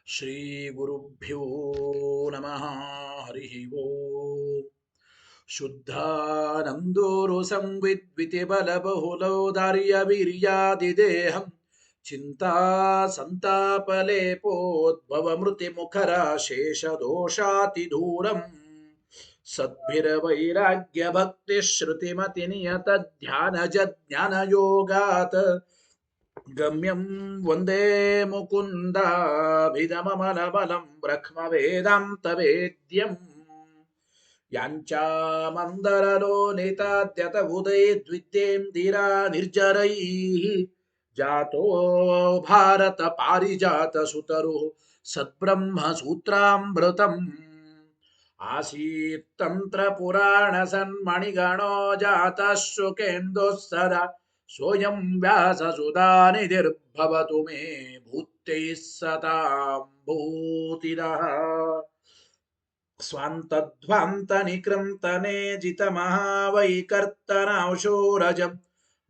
ಶ್ರೀ ಗುರುಭ್ಯೋ ನಮಃ. ಹರಿ ಓಂ. ಶುದ್ಧಾನಂದೋರು ಸಂವಿದ್ವಿತಿ ಬಲಬಹುಲೌದಾರ್ಯ ವೀರ್ಯಾದಿದೇಹಂ ಚಿಂತಾ ಸಂತಾಪಲೇಪೋದ್ಭವ ಮೃತಿ ಮುಖರ ಶೇಷದೋಷಾತಿ ದೂರಂ ಸದ್ಭಿರವೈರಾಗ್ಯ ಭಕ್ತಿ ಶ್ರುತಿಮತಿ ನಿಯತ ಧ್ಯಾನಜ ಜ್ಞಾನಯೋಗಾತ್ ಗಮ್ಯಂ ವಂದೇ ಮುಕುಂದಾಭಿಧಮಮಲಬಲಂ ಬ್ರಹ್ಮವೇದಾಂತವೇದ್ಯಂ ಯಾಂಚಾಮಂದರಲೋನಿತಾದ್ಯತ ಉದಯದ್ವಿದ್ಯೇಂದಿರಾ ನಿರ್ಜರೈಃ ಜಾತೋ ಭಾರತ ಪಾರಿಜಾತ ಸುತರು ಸದ್ಬ್ರಹ್ಮ ಸೂತ್ರಾಮೃತಂ ಆಸೀತ್ ತಂತ್ರ ಪುರಾಣ ಸನ್ಮಣಿಗಣೋ ಜಾತಃ ಶುಕೇಂದೋಃ ಸದಾ ಸೋಯಂ ವ್ಯಾಸಸುಧಾನಿಧಿರ್ಭವತು ಮೇ ಭೂತೈಃ ಸತಾಂ ಭೂತಿರಃ. ಸ್ವಾಂತಧ್ವಾಂತನಿಕೃಂತನೆ ಜಿತಮಹಾವೈಕರ್ತನಾಂಶೋರಜಂ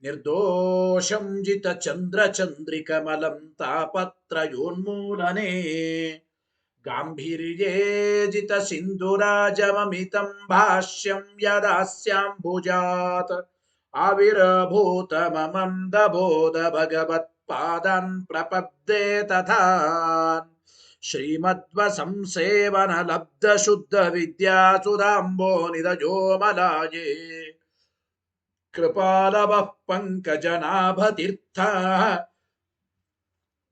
ನಿರ್ದೋಷಂ ಜಿತಚಂದ್ರಚಂದ್ರಿಕಮಲಂ ತಾಪತ್ರಯೋನ್ಮೂಲನೆ ಗಾಂಭೀರ್ಯೇ ಜಿತಸಿಂಧುರಾಜಮಮಿತಂ ಭಾಷ್ಯಂ ಯದಾಸ್ಯಾಂಬುಜಾತ್ ಆವಿರ್ಭೂತ ಮಮಂದಬೋಧ ಭಗವತ್ಪಾದಾನ್ ಪ್ರಪದ್ಯೆ ತಥಾನ್ ಶ್ರೀಮದ್ವಸಂಸೇವನ ಲಬ್ಧ ಶುದ್ಧ ವಿದ್ಯಾಸುಧಾಂಬೋ ನಿಧಜೋಮಲಾಯೇ ಕೃಪಾಲವಃ ಪಂಕಜನಾಭತೀರ್ಥಃ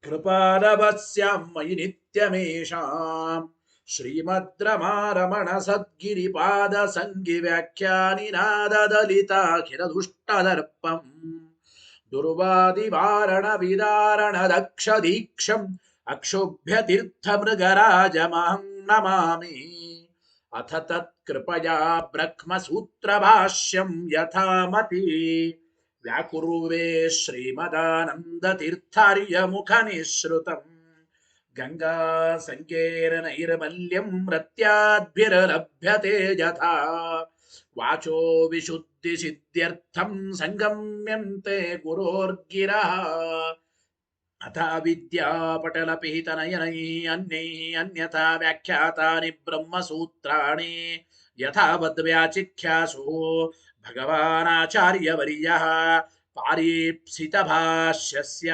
ಕೃಪಾಲವಸ್ಯಾಂ ಮಯಿ ನಿತ್ಯಮೇಷಾಂ ಶ್ರೀಮದ್ರಮಾರಮಣ ಸದ್ಗಿರಿಪಾದ ಸಂಗಿ ವ್ಯಾಖ್ಯಾನಿನಾದದಲಿತಾಖಿಲ ದುಷ್ಟದರ್ಪಂ ದುರ್ವಾದಿವಾರಣ ವಿದಾರಣ ದಕ್ಷ ದೀಕ್ಷಂ ಅಕ್ಷೋಭ್ಯ ತೀರ್ಥ ಮೃಗರಾಜಮಹಂ ನಮಾಮಿ. ಅಥ ತತ್ಕೃಪಯಾ ಬ್ರಹ್ಮಸೂತ್ರ ಭಾಷ್ಯಂ ಯಥಾಮತಿ ವ್ಯಾಕುರ್ವೇ ಶ್ರೀಮದಾನಂದತೀರ್ಥಾರ್ಯ ಮುಖ ನಿಶ್ರುತಂ ಗಂಗಾ ಸಂಕೇರ್ಣೈರ್ಮಲ್ಯಂ ರತ್ಯಾದ್ಭಿರ್ಲಭ್ಯತೆ ಯಥಾ ವಾಚೋ ವಿಶುದ್ಧಿ ಸಿದ್ಧ್ಯರ್ಥಂ ಸಂಗಮ್ಯಂತೆ ಗುರೋರ್ಗಿರಃ ಅಥ ವಿದ್ಯಾಪಟಲಪಿಹಿತನಯನೈ ಅನ್ಯೈ ಅನ್ಯಥಾ ವ್ಯಾಖ್ಯಾತಾನಿ ಬ್ರಹ್ಮಸೂತ್ರಾಣಿ ಯಥಾವದ್ವ್ಯಾಚಿಖ್ಯಾಸು ಭಗವಾನಾಚಾರ್ಯವರ್ಯಃ ಪಾರೀಪ್ಸಿತಭಾಷ್ಯಸ್ಯ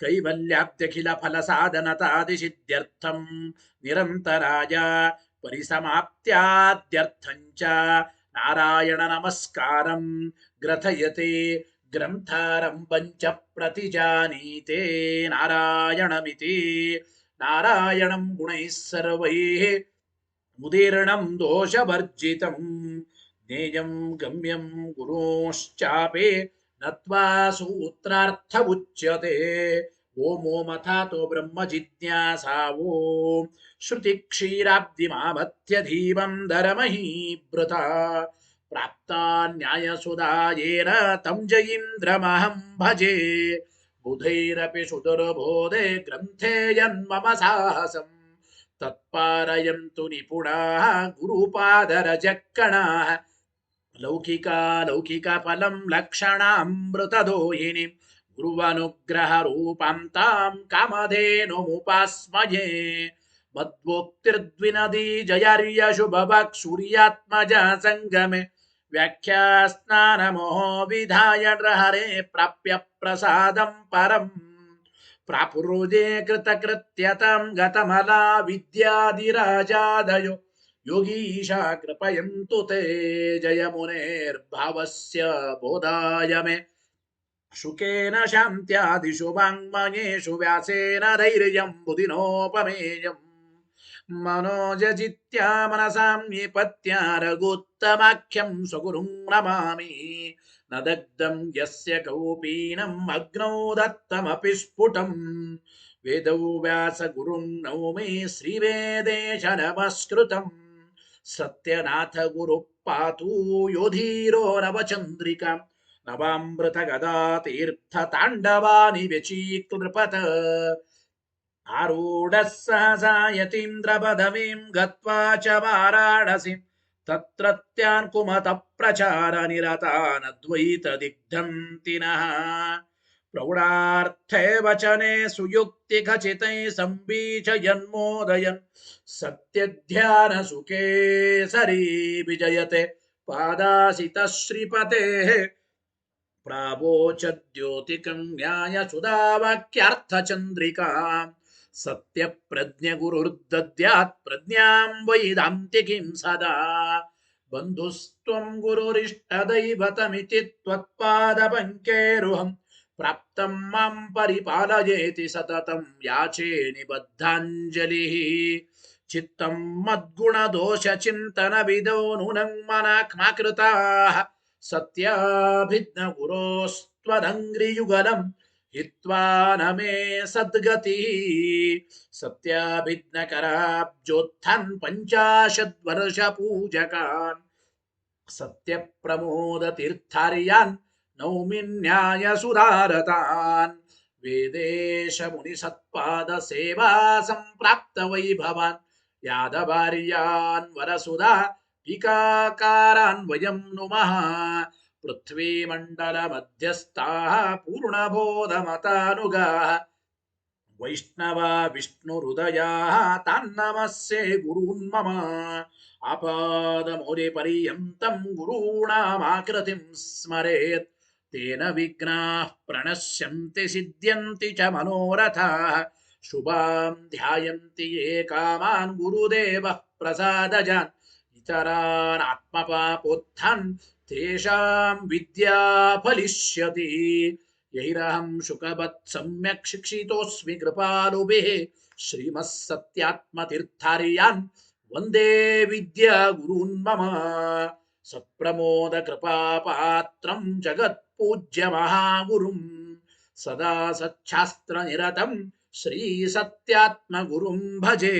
ಕೈವಲ್ಯಾಬ್ಧ್ಯಖಿಲ ಫಲಸಾಧನತಾದಿಸಿದ್ಧ್ಯರ್ಥಂ ನಿರಂತರಾಯ ಪರಿಸಮಾಪ್ತ್ಯಾದ್ಯರ್ಥಂಚ ನಾರಾಯಣ ನಮಸ್ಕಾರಂ ಗ್ರಥಯತೆ ಗ್ರಂಥಾರಂ ಪಂಚ ಪ್ರತಿಜಾನೀತೆ ನಾರಾಯಣಮಿತಿ. ನಾರಾಯಣಂ ಗುಣೈಃ ಸರ್ವೈಃ ಮುದೀರ್ಣಂ ದೋಷವರ್ಜಿತಂ ಜ್ಞೇಯಂ ಗಮ್ಯಂ ಗುರೋಶ್ಚಾಪಿ ನತ್ವಾ ಸೂತ್ರಾರ್ಥ ಉಚ್ಯತೆ. ಓಮೋ ಮಥಾತೋ ಬ್ರಹ್ಮ ಜಿಜ್ಞಾಸಾ ಓಂ ಶ್ರುತಿ ಕ್ಷೀರಾಬ್ಧಿಮಾಮಥ್ಯ ಧೀಮಂ ಧರಮಹೀಭೃತ ಪ್ರಾಪ್ತಾ ನ್ಯಾಯಸುಧಾಯೇನ ತಂ ಜಯೀಂದ್ರಮಹಂ ಭಜೆ ಬುಧೈರಪಿ ಸುದುರ್ಬೋಧೆ ಗ್ರಂಥೇ ಯನ್ಮಮ ಸಾಹಸಂ ತತ್ಪಾರಯಂತು ನಿಪುಣಾಃ ಗುರುಪಾದರಜಕ್ಕಣಾಃ ಲೌಕಿಕ ಫಲಂ ಲಕ್ಷಣಾಮೃತದೋಹಿನಿಂ ಗುರುವನುಗ್ರಹ ರೂಪಾಂ ತಾಂ ಕಾಮಧೇನುಮುಪಾಸ್ಮಯೇ. ಮದ್ವೋಕ್ತಿರ್ದ್ವಿನದಿ ಜಯಾರ್ಯ ಶುಭವಾಕ್ ಸೂರ್ಯಾತ್ಮಜ ಸಂಗಮೆ ವ್ಯಾಖ್ಯಾ ಸ್ನಾನಮೋಹೋ ವಿಧಾಯ ಹರೇ ಪ್ರಾಪ್ಯ ಪ್ರಸಾದಂ ಪರಂ ಪ್ರಾಪುರುಜೆ ಕೃತಕೃತ್ಯತಾಂ ಗತಮಲಾ ವಿದ್ಯಾದಿರಾಜಾದಯೋ ಯೋಗೀಶಾ ಕೃಪಯಂತು ತೇ ಜಯ ಮುನೇರ್ಭಾವಸ್ಯ ಬೋಧಾಯ ಮೇ ಶುಕೇನ ಶಾಂತ್ಯಾದಿಷು ವಾङ्मयेषु ವ್ಯಾಸೇನ ಧೈರ್ಯಂ ಬುಧಿನೋಪಮೇಯಂ ಮನೋಜಜಿತ್ಯಾ ಮನಸಾಂ ನಿಪತ್ಯ ರಘುತ್ತಮಾಖ್ಯಂ ಸ್ವಗುರುಂ ನಮಾಮಿ. ನ ದಗ್ಧಂ ಯಸ್ಯ ಕೌಪೀನಂ ಅಗ್ನೌ ದತ್ತಮಪಿ ಸ್ಫುಟಂ ವೇದೌ ವ್ಯಾಸ ಗುರುಂ ನೌಮಿ ಶ್ರೀವೇದೇಶ ನಮಸ್ಕೃತಂ ಸತ್ಯನಾಥ ಗುರು ಪಾತು ಯೋಧೀರೋ ನವಚಂದ್ರಿಕಾ ನವಾಮೃತ ಗದಾ ತೀರ್ಥ ತಾಂಡವಾನಿ ವ್ಯಚೀಕೃಪತ ಆರೂಢಃ ಸಹಸಾ ಯತೀಂದ್ರ ಪದವೀಂ ಗತ್ವಾ ಚ ವಾರಾಣಸಿಂ ತತ್ರತ್ಯಾನ್ ಕುಮತ ಪ್ರಚಾರ ನಿರತಾನದ್ವೈತ ದಿಗ್ಧಂತಿನಃ प्रौढार्थे वचने सुयुक्ति खचितै संबीजयन्मोदयन् सत्यध्यान सुखे सरी विजयते पादासित श्रीपतेः प्रावोचद्योतिकं न्याय सुधावाक्यार्थचन्द्रिका सत्यप्रज्ञ गुरुर्दद्यात् प्रज्ञां वैदान्तिकीं सदा बन्धुस्त्वं गुरुरिष्टदैवतमिति त्वत्पादपङ्केरुहं प्राप्तं मां परिपालयेति सततं याचे निबद्धाञ्जलिः चित्तं मद्गुणदोषचिन्तनविदो नूनं मनाक्माकृताः सत्याभिज्ञ गुरोस्त्वदङ्घ्रियुगलं हित्वा न मे सद्गतिः सत्याभिज्ञकराब्जोत्थान् पञ्चाशद्वर्षपूजकान् सत्यप्रमोदतीर्थार्यान् नौमि न्यायसुधारतान् वेदेश मुनिसत्पादसेवा सम्प्राप्त वैभवान् यादवार्यान् वरसुधा टीकाकारान् वयं नुमः पृथ्वीमण्डलमध्यस्थाः पूर्णबोधमतानुगाः वैष्णवा विष्णुहृदयाः तान्नमस्ये गुरून् मम आपादमौलिपर्यन्तं गुरूणामाकृतिं स्मरेत् तेन विघ्नाः प्रणश्यन्ति सिद्ध्यन्ति च मनोरथाः शुभां ध्यायन्ति ये कामान् गुरुदेवः प्रसादजान् इतरान् आत्मपापोत्थान् तेषां विद्या फलिष्यति यैरहं शुकवत् सम्यक् शिक्षितोऽस्मि कृपालुभिः श्रीमः सत्यात्मतीर्थार्यान् वन्दे विद्या गुरून् मम सत्प्रमोद कृपापात्रं जगत्पूज्य महागुरुं सदा सच्छास्त्रनिरतं श्रीसत्यात्मगुरुं भजे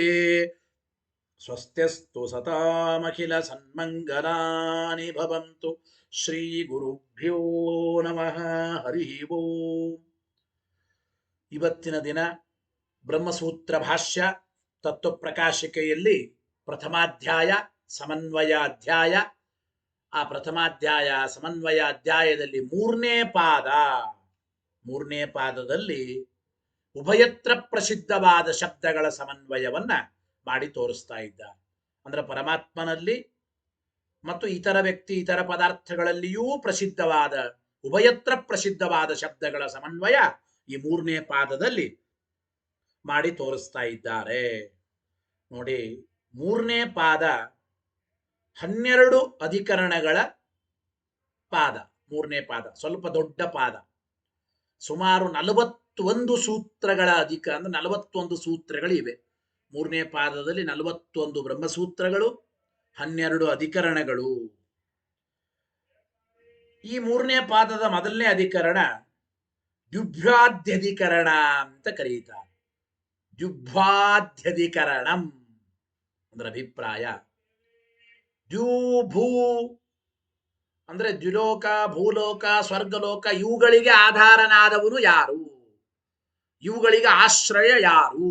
स्वस्त्यस्तु सतामखिल सन्मङ्गलानि भवन्तु ಶ್ರೀಗುರುಭ್ಯೋ ನಮಃ ಹರಿ ಓಂ. ಇವತ್ತಿನ ದಿನ ಬ್ರಹ್ಮಸೂತ್ರ ಭಾಷ್ಯ ತತ್ವಪ್ರಕಾಶಿಕೆಯಲ್ಲಿ ಪ್ರಥಮಾಧ್ಯಾಯ ಸಮನ್ವಯಾಧ್ಯಾಯ. ಆ ಪ್ರಥಮಾಧ್ಯಾಯ ಸಮನ್ವಯಾಧ್ಯಾಯದಲ್ಲಿ ಮೂರನೇ ಪಾದದಲ್ಲಿ ಉಭಯತ್ರ ಪ್ರಸಿದ್ಧವಾದ ಶಬ್ದಗಳ ಸಮನ್ವಯವನ್ನ ಮಾಡಿ ತೋರಿಸ್ತಾ ಇದ್ದಾರೆ. ಅಂದ್ರೆ ಪರಮಾತ್ಮನಲ್ಲಿ ಮತ್ತು ಇತರ ವ್ಯಕ್ತಿ ಇತರ ಪದಾರ್ಥಗಳಲ್ಲಿಯೂ ಉಭಯತ್ರ ಪ್ರಸಿದ್ಧವಾದ ಶಬ್ದಗಳ ಸಮನ್ವಯ ಈ ಮೂರನೇ ಪಾದದಲ್ಲಿ ಮಾಡಿ ತೋರಿಸ್ತಾ ಇದ್ದಾರೆ. ನೋಡಿ, ಮೂರನೇ ಪಾದ 12 ಅಧಿಕರಣಗಳ ಪಾದ. ಮೂರನೇ ಪಾದ ಸ್ವಲ್ಪ ದೊಡ್ಡ ಪಾದ, ಸುಮಾರು 41 ಸೂತ್ರಗಳ ಅಂದ್ರೆ 41 ಸೂತ್ರಗಳಿವೆ. ಮೂರನೇ ಪಾದದಲ್ಲಿ 41 ಬ್ರಹ್ಮಸೂತ್ರಗಳು, 12 ಅಧಿಕರಣಗಳು. ಈ ಮೂರನೇ ಪಾದದ ಮೊದಲನೇ ಅಧಿಕರಣ ದ್ಯುಭ್ಯಾಧ್ಯಧಿಕರಣ ಅಂತ ಕರೀತಾರೆ. ದ್ಯುಭ್ಯಾಧ್ಯಧಿಕರಣಂ ಅಂದ್ರೆ ಅಭಿಪ್ರಾಯ. ದ್ಯುಭೂ ಅಂದ್ರೆ ದ್ಯುಲೋಕ, ಭೂಲೋಕ, ಸ್ವರ್ಗಲೋಕ ಇವುಗಳಿಗೆ ಆಧಾರನಾದವನು ಯಾರು, ಇವುಗಳಿಗೆ ಆಶ್ರಯ ಯಾರು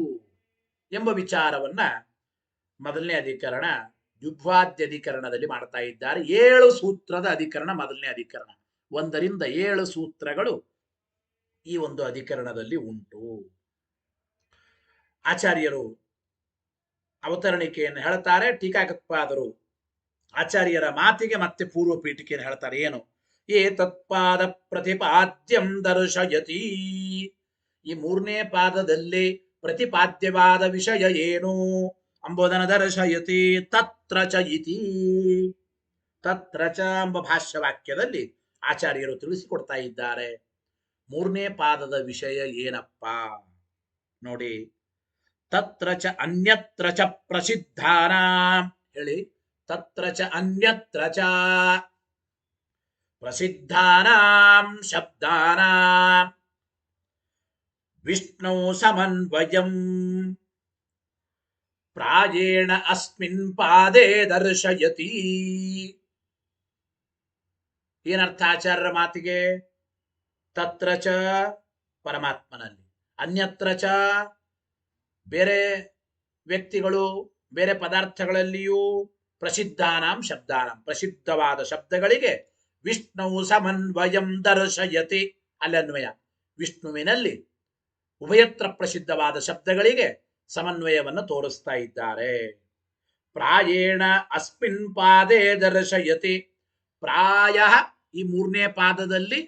ಎಂಬ ವಿಚಾರವನ್ನ ಮೊದಲನೇ ಅಧಿಕರಣ ದ್ಯುಭ್ಯಾಧ್ಯಧಿಕರಣದಲ್ಲಿ ಮಾಡ್ತಾ ಇದ್ದಾರೆ. 7 ಸೂತ್ರದ ಅಧಿಕರಣ ಮೊದಲನೇ ಅಧಿಕರಣ. 1 ರಿಂದ 7 ಸೂತ್ರಗಳು ಈ ಒಂದು ಅಧಿಕರಣದಲ್ಲಿ ಉಂಟು. ಆಚಾರ್ಯರು ಅವತರಣಿಕೆಯನ್ನು ಹೇಳ್ತಾರೆ. ಟೀಕಾಕೃತ್ಪಾದರು ಆಚಾರ್ಯರ ಮಾತಿಗೆ ಮತ್ತೆ ಪೂರ್ವ ಪೀಠಿಕೆಯನ್ನು ಹೇಳ್ತಾರೆ. ಏನು? ಏತತ್ಪಾದ ಪ್ರತಿಪಾದ್ಯಂ ದರ್ಶಯತಿ. ಈ ಮೂರನೇ ಪಾದದಲ್ಲಿ ಪ್ರತಿಪಾದ್ಯವಾದ ವಿಷಯ ಏನು ಅಂಬೋದನ ದರ್ಶಯತಿ. ತತ್ರ ಚ ಇತಿ. ತತ್ರ ಚ ಎಂಬ ಭಾಷ್ಯವಾಕ್ಯದಲ್ಲಿ ಆಚಾರ್ಯರು ತಿಳಿಸಿಕೊಡ್ತಾ ಇದ್ದಾರೆ. ಮೂರನೇ ಪಾದದ ವಿಷಯ ಏನಪ್ಪ ನೋಡಿ. ತತ್ರ ಚ ಅನ್ಯತ್ರ ಚ ಪ್ರಸಿದ್ಧಾನಾಂ ಹೇಳಿ. ತತ್ರ ಚ ಅನ್ಯತ್ರ ಚ ಪ್ರಸಿದ್ಧಾನಾಂ ಶಬ್ದಾನಾಂ ವಿಷ್ಣು ಸಮನ್ವಯಂ ಪ್ರಾಯೇಣ ಅಸ್ಮಿನ್ ಪಾದೇ ದರ್ಶಯತಿ. ಏನರ್ಥ ಆಚಾರ್ಯರ ಮಾತಿಗೆ? ತತ್ರ ಚ ಪರಮಾತ್ಮನಲ್ಲಿ, ಅನ್ಯತ್ರ ಚ ಬೇರೆ ವ್ಯಕ್ತಿಗಳು ಬೇರೆ ಪದಾರ್ಥಗಳಲ್ಲಿಯೂ, ಪ್ರಸಿದ್ಧಾನಾಂ ಶಬ್ದಾನಾಂ ಪ್ರಸಿದ್ಧವಾದ ಶಬ್ದಗಳಿಗೆ ವಿಷ್ಣು ಸಮನ್ವಯಂ ದರ್ಶಯತಿ. ಅಲ್ಲನ್ವಯ ವಿಷ್ಣುವಿನಲ್ಲಿ ಉಭಯತ್ರ ಪ್ರಸಿದ್ಧವಾದ ಶಬ್ದಗಳಿಗೆ ಸಮನ್ವಯವನ್ನು ತೋರಿಸ್ತಾ ಇದ್ದಾರೆ. ಪ್ರಾಯೇಣ ಅಸ್ಮಿನ್ ಪಾದೇ ದರ್ಶಯತಿ. ಪ್ರಾಯ ಈ ಮೂರನೇ ಪಾದದಲ್ಲಿ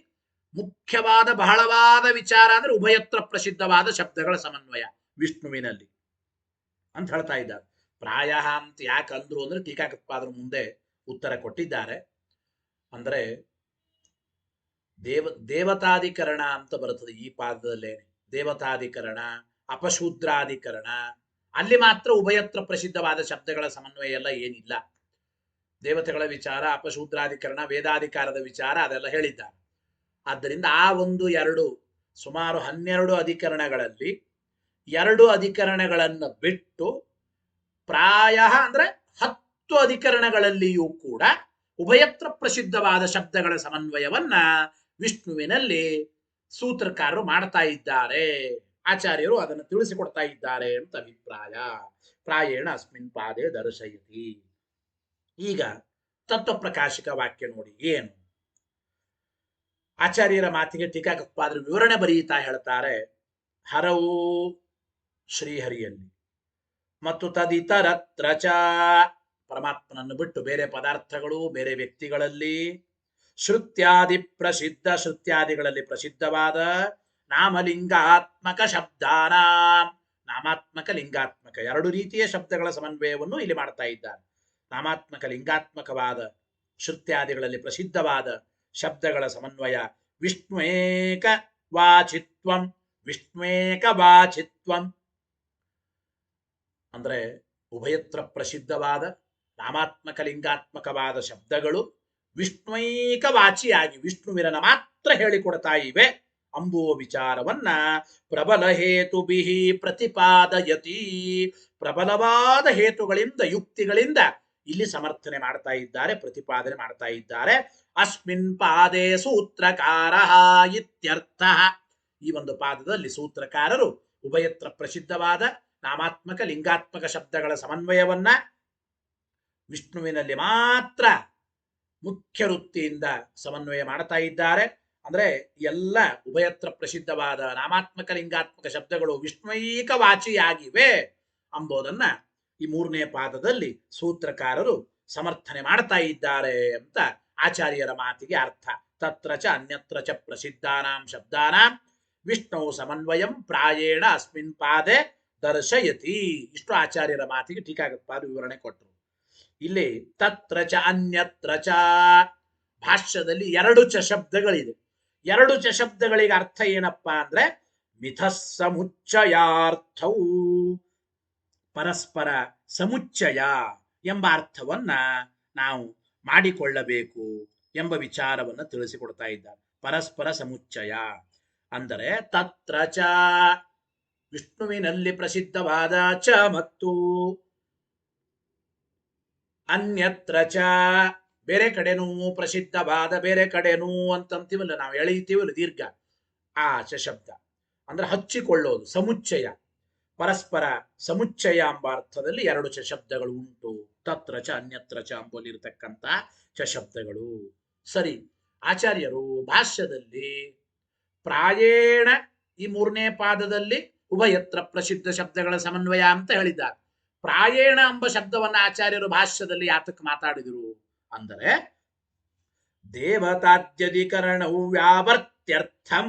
ಮುಖ್ಯವಾದ ಬಹಳವಾದ ವಿಚಾರ ಅಂದ್ರೆ ಉಭಯತ್ರ ಪ್ರಸಿದ್ಧವಾದ ಶಬ್ದಗಳ ಸಮನ್ವಯ ವಿಷ್ಣುವಿನಲ್ಲಿ ಅಂತ ಹೇಳ್ತಾ ಇದ್ದಾರೆ. ಪ್ರಾಯ ಅಂತ ಯಾಕಂದ್ರು ಅಂದ್ರೆ ಟೀಕಾಕೃತ್ಪಾದರು ಮುಂದೆ ಉತ್ತರ ಕೊಟ್ಟಿದ್ದಾರೆ. ಅಂದ್ರೆ ದೇವತಾಧಿಕರಣ ಅಂತ ಬರುತ್ತದೆ ಈ ಪಾದದಲ್ಲೇನೆ. ದೇವತಾಧಿಕರಣ, ಅಪಶೂದ್ರಾಧಿಕರಣ, ಅಲ್ಲಿ ಮಾತ್ರ ಉಭಯತ್ರ ಪ್ರಸಿದ್ಧವಾದ ಶಬ್ದಗಳ ಸಮನ್ವಯ ಎಲ್ಲ ಏನಿಲ್ಲ. ದೇವತೆಗಳ ವಿಚಾರ, ಅಪಶೂದ್ರಾಧಿಕರಣ, ವೇದಾಧಿಕಾರದ ವಿಚಾರ ಅದೆಲ್ಲ ಹೇಳಿದ್ದಾರೆ. ಆದ್ದರಿಂದ ಆ ಒಂದು ಸುಮಾರು 12 ಅಧಿಕರಣಗಳಲ್ಲಿ 2 ಅಧಿಕರಣಗಳನ್ನು ಬಿಟ್ಟು ಪ್ರಾಯ ಅಂದ್ರೆ 10 ಅಧಿಕರಣಗಳಲ್ಲಿಯೂ ಕೂಡ ಉಭಯತ್ರ ಪ್ರಸಿದ್ಧವಾದ ಶಬ್ದಗಳ ಸಮನ್ವಯವನ್ನ ವಿಷ್ಣುವಿನಲ್ಲಿ ಸೂತ್ರಕಾರರು ಮಾಡ್ತಾ ಇದ್ದಾರೆ. ಆಚಾರ್ಯರು ಅದನ್ನು ತಿಳಿಸಿಕೊಡ್ತಾ ಇದ್ದಾರೆ ಅಂತ ಅಭಿಪ್ರಾಯ. ಪ್ರಾಯೇಣ ಅಸ್ಮಿನ್ ಪಾದೇ ದರ್ಶಯತಿ. ಈಗ ತತ್ವಪ್ರಕಾಶಿಕ ವಾಕ್ಯ ನೋಡಿ ಏನು. ಆಚಾರ್ಯರ ಮಾತಿಗೆ ಟೀಕಾಕೃತ್ಪಾದರು ವಿವರಣೆ ಬರೀತಾ ಹೇಳ್ತಾರೆ. ಹರವು ಶ್ರೀಹರಿಯಲ್ಲಿ ಮತ್ತು ತದಿತರತ್ರ ಚ ಪರಮಾತ್ಮನನ್ನು ಬಿಟ್ಟು ಬೇರೆ ಪದಾರ್ಥಗಳು, ಬೇರೆ ವ್ಯಕ್ತಿಗಳಲ್ಲಿ, ಶ್ರುತ್ಯಾದಿ ಪ್ರಸಿದ್ಧ, ಶ್ರುತ್ಯಾದಿಗಳಲ್ಲಿ ಪ್ರಸಿದ್ಧವಾದ ನಾಮಲಿಂಗಾತ್ಮಕ ಶಬ್ದಾನ, ನಾಮಾತ್ಮಕ ಲಿಂಗಾತ್ಮಕ 2 ರೀತಿಯ ಶಬ್ದಗಳ ಸಮನ್ವಯವನ್ನು ಇಲ್ಲಿ ಮಾಡ್ತಾ ಇದ್ದಾರೆ. ನಾಮಾತ್ಮಕ ಲಿಂಗಾತ್ಮಕವಾದ ಶ್ರುತ್ಯಾದಿಗಳಲ್ಲಿ ಪ್ರಸಿದ್ಧವಾದ ಶಬ್ದಗಳ ಸಮನ್ವಯ ವಿಷ್ಣುವೇಕ ವಾಚಿತ್ವಂ. ವಿಷ್ಣುವೇಕ ವಾಚಿತ್ವಂ ಅಂದ್ರೆ ಉಭಯತ್ರ ಪ್ರಸಿದ್ಧವಾದ ನಾಮಾತ್ಮಕ ಲಿಂಗಾತ್ಮಕವಾದ ಶಬ್ದಗಳು ವಿಷ್ಣುವೇಕ ವಾಚಿಯಾಗಿ ವಿಷ್ಣುವಿನ ಮಾತ್ರ ಹೇಳಿಕೊಡ್ತಾ ಇವೆ ಅಂಬುವ ವಿಚಾರವನ್ನ ಪ್ರಬಲ ಹೇತುಬಿಹಿ ಪ್ರತಿಪಾದಯತಿ. ಪ್ರಬಲವಾದ ಹೇತುಗಳಿಂದ, ಯುಕ್ತಿಗಳಿಂದ ಇಲ್ಲಿ ಸಮರ್ಥನೆ ಮಾಡ್ತಾ ಇದ್ದಾರೆ, ಪ್ರತಿಪಾದನೆ ಮಾಡ್ತಾ ಇದ್ದಾರೆ. ಅಸ್ಮಿನ್ ಪಾದೇ ಸೂತ್ರಕಾರ ಇತ್ಯರ್ಥ. ಈ ಒಂದು ಪಾದದಲ್ಲಿ ಸೂತ್ರಕಾರರು ಉಭಯತ್ರ ಪ್ರಸಿದ್ಧವಾದ ನಾಮಾತ್ಮಕ ಲಿಂಗಾತ್ಮಕ ಶಬ್ದಗಳ ಸಮನ್ವಯವನ್ನ ವಿಷ್ಣುವಿನಲ್ಲಿ ಮಾತ್ರ ಮುಖ್ಯ ವೃತ್ತಿಯಿಂದ ಸಮನ್ವಯ ಮಾಡ್ತಾ ಇದ್ದಾರೆ. ಅಂದ್ರೆ ಎಲ್ಲ ಉಭಯತ್ರ ಪ್ರಸಿದ್ಧವಾದ ನಾಮಾತ್ಮಕ ಲಿಂಗಾತ್ಮಕ ಶಬ್ದಗಳು ವಿಷ್ಣುವೈಕ ವಾಚಿಯಾಗಿವೆ ಅಂಬೋದನ್ನ ಈ 3ನೇ ಪಾದದಲ್ಲಿ ಸೂತ್ರಕಾರರು ಸಮರ್ಥನೆ ಮಾಡ್ತಾ ಇದ್ದಾರೆ ಅಂತ ಆಚಾರ್ಯರ ಮಾತಿಗೆ ಅರ್ಥ. ತತ್ರ ಚ ಅನ್ಯತ್ರ ಚ ಪ್ರಸಿದ್ಧಾನಾಂ ಶಬ್ದಾನಾಂ ವಿಷ್ಣು ಸಮನ್ವಯಂ ಪ್ರಾಯೇಣ ಅಸ್ಮಿನ್ ಪಾದೆ ದರ್ಶಯತಿ. ಇಷ್ಟು ಆಚಾರ್ಯರ ಮಾತಿಗೆ ಟೀಕಾಕೃತ್ಪಾದರು ವಿವರಣೆ ಕೊಟ್ಟರು. ಇಲ್ಲಿ ತತ್ರ ಚ ಅನ್ಯತ್ರ ಚ ಭಾಷ್ಯದಲ್ಲಿ 2 ಚ ಶಬ್ದಗಳಿದೆ. 2 ಚ ಶಬ್ದಗಳಿಗೆ ಅರ್ಥ ಏನಪ್ಪಾ ಅಂದ್ರೆ ಮಿಥಸ್ಸಮುಚ್ಚಯಾರ್ಥವು, ಪರಸ್ಪರ ಸಮುಚ್ಚಯ ಎಂಬ ಅರ್ಥವನ್ನ ನಾವು ಮಾಡಿಕೊಳ್ಳಬೇಕು ಎಂಬ ವಿಚಾರವನ್ನು ತಿಳಿಸಿಕೊಡ್ತಾ ಇದ್ದಾರೆ. ಪರಸ್ಪರ ಸಮುಚ್ಚಯ ಅಂದರೆ ತತ್ರ ಚ ವಿಷ್ಣುವಿನಲ್ಲಿ ಪ್ರಸಿದ್ಧವಾದ ಚ ಮತ್ತು ಅನ್ಯತ್ರ ಚ ಬೇರೆ ಕಡೆನೂ ಪ್ರಸಿದ್ಧವಾದ, ಬೇರೆ ಕಡೆನೂ ಅಂತಂತೀವಲ್ಲ ನಾವು, ಎಳೀತೀವಲ್ಲ ದೀರ್ಘ, ಆ ಚ ಶಬ್ದ ಅಂದ್ರೆ ಹಚ್ಚಿಕೊಳ್ಳೋದು, ಸಮುಚ್ಚಯ, ಪರಸ್ಪರ ಸಮುಚ್ಚಯ ಎಂಬ ಅರ್ಥದಲ್ಲಿ 2 ಚ ಶಬ್ದಗಳು ಉಂಟು. ತತ್ರ ಚ ಅನ್ಯತ್ರ ಚ ಎಂಬಲ್ಲಿರ್ತಕ್ಕಂಥ ಚ ಶಬ್ದಗಳು. ಸರಿ, ಆಚಾರ್ಯರು ಭಾಷ್ಯದಲ್ಲಿ ಪ್ರಾಯೇಣ ಈ 3ನೇ ಪಾದದಲ್ಲಿ ಉಭಯತ್ರ ಪ್ರಸಿದ್ಧ ಶಬ್ದಗಳ ಸಮನ್ವಯ ಅಂತ ಹೇಳಿದ್ದಾರೆ. ಪ್ರಾಯೇಣ ಎಂಬ ಶಬ್ದವನ್ನ ಆಚಾರ್ಯರು ಭಾಷ್ಯದಲ್ಲಿ ಯಾತಕ್ಕೆ ಮಾತಾಡಿದರು ಅಂದರೆ ದೇವತಾದ್ಯಧಿಕರಣವು ವ್ಯಾವರ್ತ್ಯರ್ಥಂ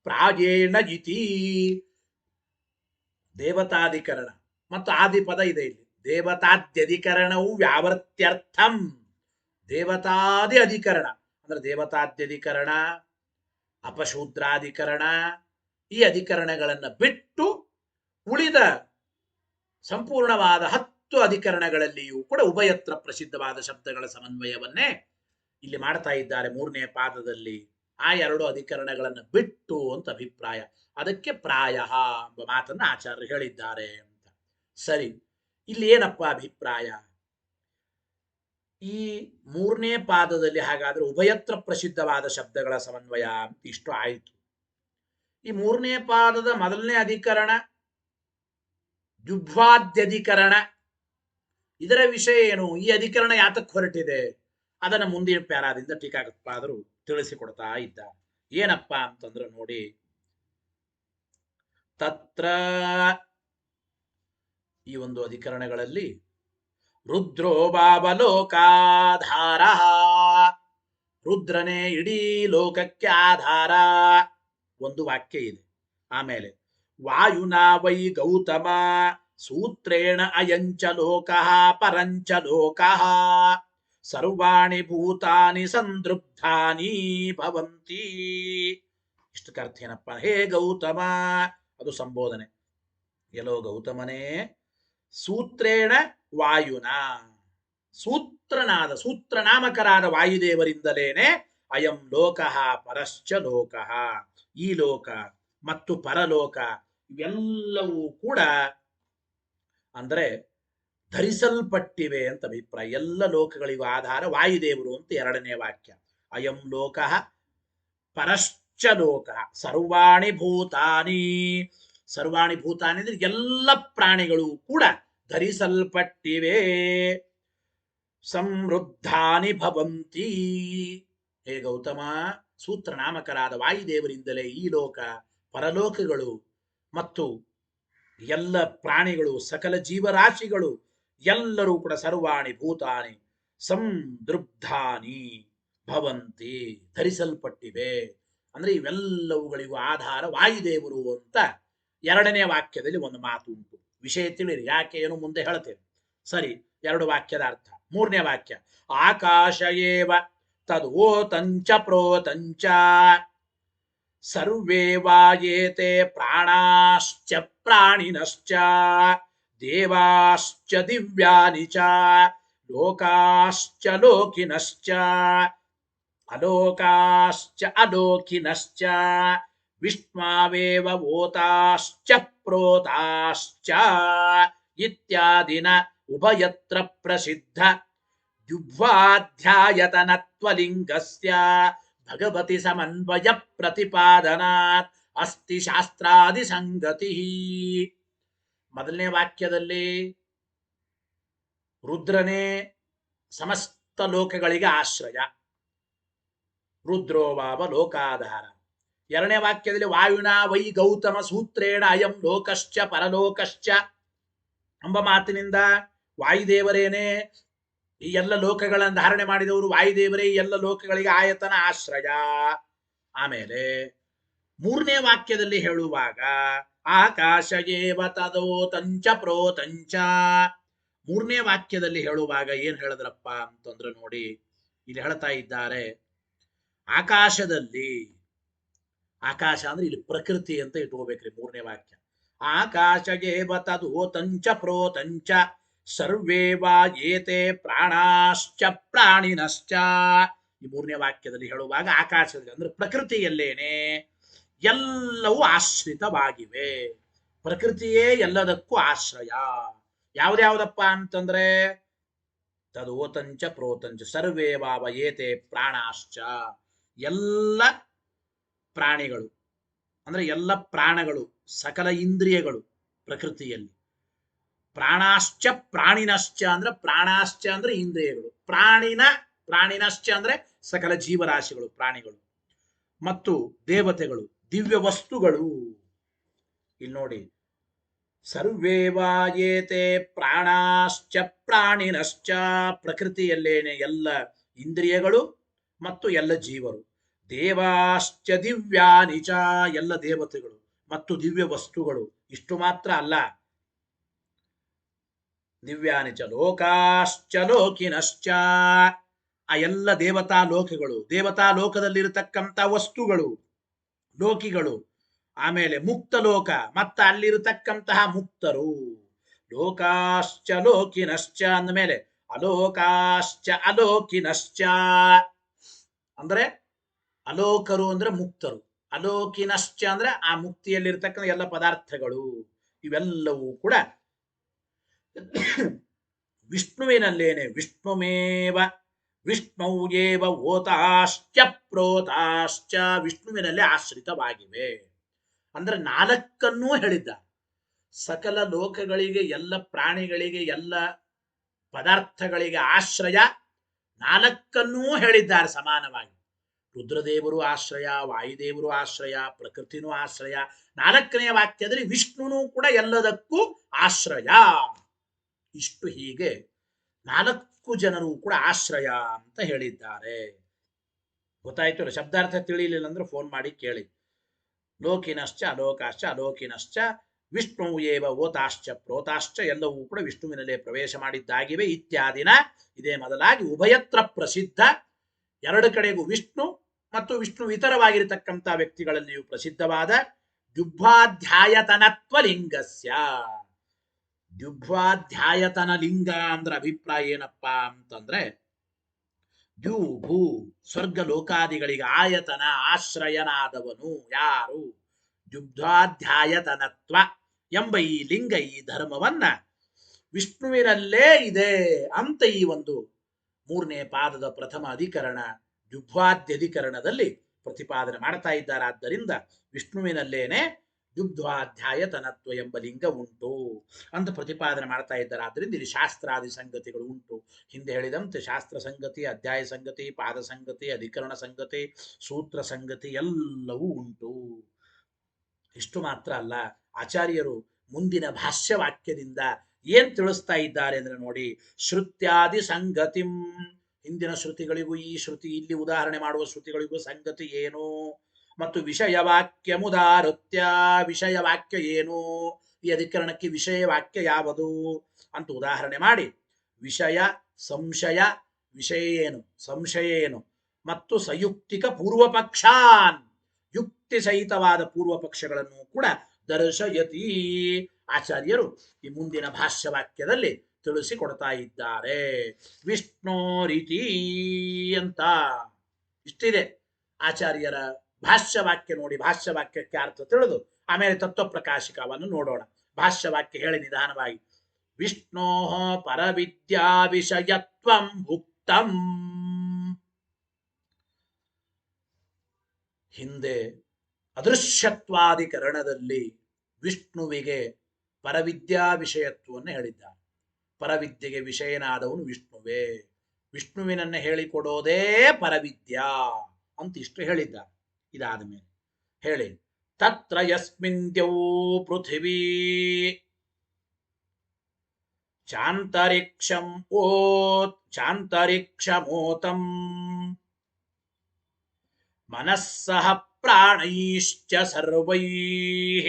ಪ್ರಾಯೇಣ ಇತಿ. ದೇವತಾಧಿಕರಣ ಮತ್ತು ಆದಿಪದ ಇದೆ ಇಲ್ಲಿ. ದೇವತಾದ್ಯಧಿಕರಣವು ವ್ಯಾವರ್ತ್ಯರ್ಥಂ, ದೇವತಾದಿ ಅಧಿಕರಣ ಅಂದ್ರೆ ದೇವತಾದ್ಯಧಿಕರಣ, ಅಪಶೂದ್ರಾಧಿಕರಣ, ಈ ಅಧಿಕರಣಗಳನ್ನ ಬಿಟ್ಟು ಉಳಿದ ಸಂಪೂರ್ಣವಾದ 10 ಅಧಿಕರಣಗಳಲ್ಲಿಯೂ ಕೂಡ ಉಭಯತ್ರ ಪ್ರಸಿದ್ಧವಾದ ಶಬ್ದಗಳ ಸಮನ್ವಯವನ್ನೇ ಇಲ್ಲಿ ಮಾಡ್ತಾ ಇದ್ದಾರೆ 3ನೇ ಪಾದದಲ್ಲಿ. ಆ 2 ಅಧಿಕರಣಗಳನ್ನು ಬಿಟ್ಟು ಅಂತ ಅಭಿಪ್ರಾಯ. ಅದಕ್ಕೆ ಪ್ರಾಯ ಎಂಬ ಮಾತನ್ನ ಆಚಾರ್ಯರು ಹೇಳಿದ್ದಾರೆ ಅಂತ. ಸರಿ, ಇಲ್ಲಿ ಏನಪ್ಪ ಅಭಿಪ್ರಾಯ? ಈ 3ನೇ ಪಾದದಲ್ಲಿ ಹಾಗಾದ್ರೆ ಉಭಯತ್ರ ಪ್ರಸಿದ್ಧವಾದ ಶಬ್ದಗಳ ಸಮನ್ವಯ ಅಂತ ಇಷ್ಟು ಆಯಿತು. ಈ 3ನೇ ಪಾದದ 1ನೇ ಅಧಿಕರಣ ದ್ವಿಭ್ವಾದ್ಯಧಿಕರಣ, ಇದರ ವಿಷಯ ಏನು? ಈ ಅಧಿಕರಣ ಯಾತಕ್ಕೆ ಹೊರಟಿದೆ ಅದನ್ನ ಮುಂದಿನ ಪ್ಯಾರಾದಿಂದ ಟೀಕಾಕೃತ್ಪಾದರು ತಿಳಿಸಿಕೊಡ್ತಾ ಇದ್ದಾರೆ. ಏನಪ್ಪ ಅಂತಂದ್ರೆ ನೋಡಿ, ತತ್ರ ಈ ಒಂದು ಅಧಿಕರಣಗಳಲ್ಲಿ ರುದ್ರೋ ಬಾಬಲೋಕಾಧಾರ, ರುದ್ರನೇ ಇಡೀ ಲೋಕಕ್ಕೆ ಆಧಾರ ಒಂದು ವಾಕ್ಯ ಇದೆ. ಆಮೇಲೆ ವಾಯುನಾ ವೈ ಗೌತಮ ಸೂತ್ರೇಣ ಅಯಂಚ ಲೋಕಃ ಪರಂಚ ಲೋಕಃ ಸರ್ವಾಣಿ ಭೂತಾನಿ ಸಂದೃಪ್ತಾನಿ ಭವಂತಿ. ಇಷ್ಟಕ್ಕೆ ಅರ್ಥ ಏನಪ್ಪ? ಹೇ ಗೌತಮ, ಅದು ಸಂಬೋಧನೆ. ಎಲ್ಲೋ ಗೌತಮನೇ, ಸೂತ್ರೇಣ ವಾಯುನ, ಸೂತ್ರನಾಮಕರಾದ ವಾಯುದೇವರಿಂದಲೇನೆ ಅಯಂ ಲೋಕಃ ಪರಶ್ಚ ಲೋಕಃ, ಈ ಲೋಕ ಮತ್ತು ಪರಲೋಕ ಇವೆಲ್ಲವೂ ಕೂಡ ಅಂದ್ರೆ ಧರಿಸಲ್ಪಟ್ಟಿವೆ ಅಂತ ಅಭಿಪ್ರಾಯ. ಎಲ್ಲ ಲೋಕಗಳಿಗೂ ಆಧಾರ ವಾಯುದೇವರು ಅಂತ ಎರಡನೇ ವಾಕ್ಯ. ಅಯಂ ಲೋಕಃ ಪರಶ್ಚ ಲೋಕಃ ಸರ್ವಾಣಿ ಭೂತಾನಿ, ಸರ್ವಾಣಿ ಭೂತಾನಿ ಅಂದ್ರೆ ಎಲ್ಲ ಪ್ರಾಣಿಗಳು ಕೂಡ ಧರಿಸಲ್ಪಟ್ಟಿವೆ. ಸಮೃದ್ಧಾನಿ ಭವಂತಿ, ಹೇ ಗೌತಮ, ಸೂತ್ರನಾಮಕರಾದ ವಾಯುದೇವರಿಂದಲೇ ಈ ಲೋಕ ಪರಲೋಕಗಳು ಮತ್ತು ಎಲ್ಲ ಪ್ರಾಣಿಗಳು ಸಕಲ ಜೀವರಾಶಿಗಳು ಎಲ್ಲರೂ ಕೂಡ ಸರ್ವಾಣಿ ಭೂತಾನಿ ಸಂದೃಬ್ಧಾನಿ ಭವಂತಿ, ಧರಿಸಲ್ಪಟ್ಟಿವೆ. ಅಂದ್ರೆ ಇವೆಲ್ಲವುಗಳಿಗೂ ಆಧಾರ ವಾಯುದೇವರು ಅಂತ ಎರಡನೇ ವಾಕ್ಯದಲ್ಲಿ ಒಂದು ಮಾತು ಉಂಟು. ವಿಷಯ ತಿಳಿರಿ, ಯಾಕೆ ಏನು ಮುಂದೆ ಹೇಳ್ತೇನೆ. ಸರಿ, ಎರಡು ವಾಕ್ಯದ ಅರ್ಥ. ಮೂರನೇ ವಾಕ್ಯ, ಆಕಾಶ ಏವ ತದೋತಂಚ ಪ್ರೋತಂಚ ಸರ್ವೇ ವಾಯೇತೆ ಪ್ರಾಣಾಶ್ಚ ಪ್ರಾಣಿನಶ್ಚ ದೇವಾಶ್ಚ ದಿವ್ಯಾನಿ ಚ ಲೋಕಾಶ್ಚ ಲೋಕಿನಶ್ಚ ಅಲೋಕಾಶ್ಚ ಅಲೋಕಿನಶ್ಚ ವಿಷ್ಣಾವೇವ ಓತಾಶ್ಚ ಪ್ರೋತಾಶ್ಚ ಇತ್ಯಾದಿನ ಉಭಯತ್ರ ಪ್ರಸಿದ್ಧ ದ್ಯುಭ್ವಾಧ್ಯಾಯತನತ್ವಲಿಂಗಸ್ಯ ಭಗವತಿ ಸಮನ್ವಯ ಪ್ರತಿಪಾದನಾತ್ ಅಸ್ತಿ ಶಾಸ್ತ್ರಾದಿ ಸಂಗತಿ. ಮೊದಲನೇ ವಾಕ್ಯದಲ್ಲಿ ರುದ್ರನೇ ಸಮಸ್ತ ಲೋಕಗಳಿಗೆ ಆಶ್ರಯ, ರುದ್ರೋವಾವ ಲೋಕಾಧಾರ. ಎರಡನೇ ವಾಕ್ಯದಲ್ಲಿ ವಾಯುನಾ ವೈ ಗೌತಮ ಸೂತ್ರೇಣ ಅಯಂ ಲೋಕಶ್ಚ ಪರಲೋಕಶ್ಚ ಎಂಬ ಮಾತಿನಿಂದ ವಾಯುದೇವರೇನೆ ಈ ಎಲ್ಲ ಲೋಕಗಳನ್ನು ಧಾರಣೆ ಮಾಡಿದವರು, ವಾಯುದೇವರೇ ಈ ಎಲ್ಲ ಲೋಕಗಳಿಗೆ ಆಯತನ ಆಶ್ರಯ. ಆಮೇಲೆ ಮೂರನೇ ವಾಕ್ಯದಲ್ಲಿ ಹೇಳುವಾಗ ಆಕಾಶ ಏವ ತದೋತಂಚ ಪ್ರೋತಂಚ, ಮೂರನೇ ವಾಕ್ಯದಲ್ಲಿ ಹೇಳುವಾಗ ಏನ್ ಹೇಳಿದ್ರಪ್ಪ ಅಂತಂದ್ರೆ ನೋಡಿ, ಇಲ್ಲಿ ಹೇಳ್ತಾ ಇದ್ದಾರೆ ಆಕಾಶದಲ್ಲಿ, ಆಕಾಶ ಅಂದ್ರೆ ಇಲ್ಲಿ ಪ್ರಕೃತಿ ಅಂತ ಇಟ್ಕೋಬೇಕ್ರಿ. ಮೂರನೇ ವಾಕ್ಯ ಆಕಾಶ ಏವ ತದೋತಂಚ ಪ್ರೋತಂಚ ಸರ್ವೇ ವಾಯೇತೆ ಪ್ರಾಣಾಶ್ಚ ಪ್ರಾಣಿನಶ್ಚ. ಈ ಮೂರನೇ ವಾಕ್ಯದಲ್ಲಿ ಹೇಳುವಾಗ ಆಕಾಶದಲ್ಲಿ ಅಂದ್ರೆ ಪ್ರಕೃತಿಯಲ್ಲೇನೆ ಎಲ್ಲವೂ ಆಶ್ರಿತವಾಗಿವೆ. ಪ್ರಕೃತಿಯೇ ಎಲ್ಲದಕ್ಕೂ ಆಶ್ರಯ. ಯಾವ್ದ್ಯಾವ್ದಪ್ಪ ಅಂತಂದ್ರೆ ತದೋತಂಚ ಪ್ರೋತಂಚ ಸರ್ವೇ ವಾಯೇತೆ ಪ್ರಾಣಾಶ್ಚ, ಎಲ್ಲ ಪ್ರಾಣಿಗಳು ಅಂದ್ರೆ ಎಲ್ಲ ಪ್ರಾಣಗಳು, ಸಕಲ ಇಂದ್ರಿಯಗಳು ಪ್ರಕೃತಿಯಲ್ಲಿ. ಪ್ರಾಣಾಶ್ಚ ಪ್ರಾಣಿನಶ್ಚ ಅಂದ್ರೆ ಪ್ರಾಣಾಶ್ಚ ಅಂದ್ರೆ ಇಂದ್ರಿಯಗಳು, ಪ್ರಾಣಿನಶ್ಚ ಅಂದ್ರೆ ಸಕಲ ಜೀವರಾಶಿಗಳು ಪ್ರಾಣಿಗಳು ಮತ್ತು ದೇವತೆಗಳು, ದಿವ್ಯ ವಸ್ತುಗಳು. ಇಲ್ಲಿ ನೋಡಿ, ಸರ್ವೇ ವಾಯೇತೆ ಪ್ರಾಣಾಶ್ಚ ಪ್ರಾಣಿನಶ್ಚ, ಪ್ರಕೃತಿಯಲ್ಲೇನೆ ಎಲ್ಲ ಇಂದ್ರಿಯಗಳು ಮತ್ತು ಎಲ್ಲ ಜೀವರು. ದೇವಾಶ್ಚ ದಿವ್ಯಾನಿ ಚ, ಎಲ್ಲ ದೇವತೆಗಳು ಮತ್ತು ದಿವ್ಯ ವಸ್ತುಗಳು. ಇಷ್ಟು ಮಾತ್ರ ಅಲ್ಲ, ದಿವ್ಯಾನಿ ಚ ಲೋಕಾಶ್ಚ ಲೋಕಿನಶ್ಚ, ಆ ಎಲ್ಲ ದೇವತಾ ಲೋಕಗಳು, ದೇವತಾ ಲೋಕದಲ್ಲಿರತಕ್ಕಂಥ ವಸ್ತುಗಳು ಲೋಕಿಗಳು. ಆಮೇಲೆ ಮುಕ್ತ ಲೋಕ, ಮತ್ತ ಅಲ್ಲಿರತಕ್ಕಂತಹ ಮುಕ್ತರು. ಲೋಕಾಶ್ಚ ಲೋಕಿನಶ್ಚ ಅಂದಮೇಲೆ ಅಲೋಕಾಶ್ಚ ಅಲೋಕಿನಶ್ಚ ಅಂದ್ರೆ ಅಲೋಕರು ಅಂದ್ರೆ ಮುಕ್ತರು, ಅಲೋಕಿನಶ್ಚ ಅಂದ್ರೆ ಆ ಮುಕ್ತಿಯಲ್ಲಿರ್ತಕ್ಕಂಥ ಎಲ್ಲ ಪದಾರ್ಥಗಳು. ಇವೆಲ್ಲವೂ ಕೂಡ ವಿಷ್ಣುವಿನಲ್ಲೇನೆ, ವಿಷ್ಣುಮೇವ ವಿಷ್ಣು ಏವ ಓತಾಶ್ಚ ಪ್ರೋತಾಶ್ಚ, ವಿಷ್ಣುವಿನಲ್ಲೇ ಆಶ್ರಿತವಾಗಿವೆ. ಅಂದ್ರೆ ನಾಲ್ಕನ್ನೂ ಹೇಳಿದ್ದ. ಸಕಲ ಲೋಕಗಳಿಗೆ, ಎಲ್ಲ ಪ್ರಾಣಿಗಳಿಗೆ, ಎಲ್ಲ ಪದಾರ್ಥಗಳಿಗೆ ಆಶ್ರಯ ನಾಲ್ಕನ್ನೂ ಹೇಳಿದ್ದಾರೆ ಸಮಾನವಾಗಿ. ರುದ್ರದೇವರು ಆಶ್ರಯ, ವಾಯುದೇವರು ಆಶ್ರಯ, ಪ್ರಕೃತಿನೂ ಆಶ್ರಯ. 4ನೇ ವಾಕ್ಯದಲ್ಲಿ ವಿಷ್ಣುನೂ ಕೂಡ ಎಲ್ಲದಕ್ಕೂ ಆಶ್ರಯ. ಇಷ್ಟು ಹೀಗೆ 4 ಜನರು ಕೂಡ ಆಶ್ರಯ ಅಂತ ಹೇಳಿದ್ದಾರೆ. ಗೊತ್ತಾಯ್ತು? ಶಬ್ದಾರ್ಥ ತಿಳಿಲಿಲ್ಲ ಅಂದ್ರೆ ಫೋನ್ ಮಾಡಿ ಕೇಳಿ. ಲೋಕಿನಶ್ಚ ಅಲೋಕಾಶ್ಚ ಅಲೋಕಿನಶ್ಚ ವಿಷ್ಣು ಏವ ಓತಾಶ್ಚ ಪ್ರೋತಾಶ್ಚ ಎಲ್ಲವೂ ಕೂಡ ವಿಷ್ಣುವಿನಲ್ಲೇ ಪ್ರವೇಶ ಮಾಡಿದ್ದಾಗಿವೆ. ಇತ್ಯಾದಿನ ಇದೇ ಮೊದಲಾಗಿ ಉಭಯತ್ರ ಪ್ರಸಿದ್ಧ, 2 ಕಡೆಗೂ ವಿಷ್ಣು ಮತ್ತು ವಿಷ್ಣು ಇತರವಾಗಿರತಕ್ಕಂಥ ವ್ಯಕ್ತಿಗಳಲ್ಲಿಯೂ ಪ್ರಸಿದ್ಧವಾದ ದ್ಯುಭ್ವಾಧ್ಯಾಯತನತ್ವ ಲಿಂಗಸ್ಯ. ದ್ಯುಭ್ವಾಧ್ಯಾಯತನ ಲಿಂಗ ಅಂದ್ರೆ ಅಭಿಪ್ರಾಯ ಏನಪ್ಪಾ ಅಂತಂದ್ರೆ, ದ್ಯೂ ಭೂ ಸ್ವರ್ಗ ಲೋಕಾದಿಗಳಿಗೆ ಆಯತನ ಆಶ್ರಯನಾದವನು ಯಾರು? ದ್ಯುಬ್ಧಾಧ್ಯಾಯತನತ್ವ ಎಂಬ ಈ ಲಿಂಗ, ಈ ಧರ್ಮವನ್ನ ವಿಷ್ಣುವಿನಲ್ಲೇ ಇದೆ ಅಂತ ಈ ಒಂದು 3ನೇ ಪಾದದ ಪ್ರಥಮ ಅಧಿಕರಣ ದ್ಯುಬ್ಧಾಧ್ಯಧಿಕರಣದಲ್ಲಿ ಪ್ರತಿಪಾದನೆ ಮಾಡ್ತಾ ಇದ್ದಾರೆ. ಆದ್ದರಿಂದ ವಿಷ್ಣುವಿನಲ್ಲೇನೆ ದ್ಯುಬ್ಧಾಧ್ಯಾಯತನತ್ವ ಎಂಬ ಲಿಂಗ ಉಂಟು ಅಂತ ಪ್ರತಿಪಾದನೆ ಮಾಡ್ತಾ ಇದ್ದಾರೆ. ಆದ್ದರಿಂದ ಇಲ್ಲಿ ಶಾಸ್ತ್ರಾದಿ ಸಂಗತಿಗಳು ಉಂಟು. ಹಿಂದೆ ಹೇಳಿದಂತೆ ಶಾಸ್ತ್ರ ಸಂಗತಿ, ಅಧ್ಯಾಯ ಸಂಗತಿ, ಪಾದ ಸಂಗತಿ, ಅಧಿಕರಣ ಸಂಗತಿ, ಸೂತ್ರ ಸಂಗತಿ ಎಲ್ಲವೂ ಉಂಟು. ಇಷ್ಟು ಮಾತ್ರ ಅಲ್ಲ, ಆಚಾರ್ಯರು ಮುಂದಿನ ಭಾಷ್ಯ ವಾಕ್ಯದಿಂದ ಏನ್ ತಿಳಿಸ್ತಾ ಇದ್ದಾರೆ ಅಂದ್ರೆ ನೋಡಿ, ಶ್ರುತ್ಯಾದಿ ಸಂಗತಿಂ, ಹಿಂದಿನ ಶ್ರುತಿಗಳಿಗೂ ಈ ಶ್ರುತಿ ಇಲ್ಲಿ ಉದಾಹರಣೆ ಮಾಡುವ ಶ್ರುತಿಗಳಿಗೂ ಸಂಗತಿ ಏನು, ಮತ್ತು ವಿಷಯ ವಾಕ್ಯ ಮುದಾರುತ್ಯ, ವಿಷಯ ವಾಕ್ಯ ಏನು, ಈ ಅಧಿಕರಣಕ್ಕೆ ವಿಷಯ ವಾಕ್ಯ ಯಾವುದು ಅಂತ ಉದಾಹರಣೆ ಮಾಡಿ, ವಿಷಯ ಸಂಶಯ, ವಿಷಯ ಏನು ಸಂಶಯ ಏನು, ಮತ್ತು ಸಯುಕ್ತಿಕ ಪೂರ್ವ ಪಕ್ಷಾನ್, ಯುಕ್ತಿ ಸಹಿತವಾದ ಪೂರ್ವ ಪಕ್ಷಗಳನ್ನು ಕೂಡ ದರ್ಶಯತಿ ಆಚಾರ್ಯರು ಈ ಮುಂದಿನ ಭಾಷ್ಯ ವಾಕ್ಯದಲ್ಲಿ ತಿಳಿಸಿಕೊಡ್ತಾ ಇದ್ದಾರೆ. ವಿಷ್ಣು ರೀತಿ ಅಂತ ಇಷ್ಟಿದೆ ಆಚಾರ್ಯರ ಭಾಷ್ಯ ವಾಕ್ಯ. ನೋಡಿ, ಭಾಷ್ಯ ವಾಕ್ಯಕ್ಕೆ ಅರ್ಥ ತಿಳಿದು ಆಮೇಲೆ ತತ್ವ ಪ್ರಕಾಶಿಕವನ್ನು ನೋಡೋಣ. ಭಾಷ್ಯ ವಾಕ್ಯ ಹೇಳಿ ನಿಧಾನವಾಗಿ. ವಿಷ್ಣೋ ಪರವಿದ್ಯಾ ವಿಷಯತ್ವಂ ಭುಕ್ತಂ. ಹಿಂದೆ ಅದೃಶ್ಯತ್ವಾದಿಕರಣದಲ್ಲಿ ವಿಷ್ಣುವಿಗೆ ಪರವಿದ್ಯಾ ವಿಷಯತ್ವವನ್ನು ಹೇಳಿದ್ದಾರೆ. ಪರವಿದ್ಯೆಗೆ ವಿಷಯನಾದವನು ವಿಷ್ಣುವೇ, ವಿಷ್ಣುವಿನನ್ನ ಹೇಳಿಕೊಡೋದೇ ಪರವಿದ್ಯಾ ಅಂತ ಇಷ್ಟು ಹೇಳಿದ್ದಾರೆ. ಇದಾದ ಮೇಲೆ ಹೇಳಿ, ತತ್ರ ಯಸ್ಮಿನ್ ದ್ಯೌ ಪೃಥಿವೀ ಚಾಂತರಿಕ್ಷಂ ಓತ್ ಚಾಂತರಿಕ್ಷಮೋತಂ ಮನಸ್ಸಹ ಪ್ರಾಣೈಶ್ಚ ಸರ್ವೈಃ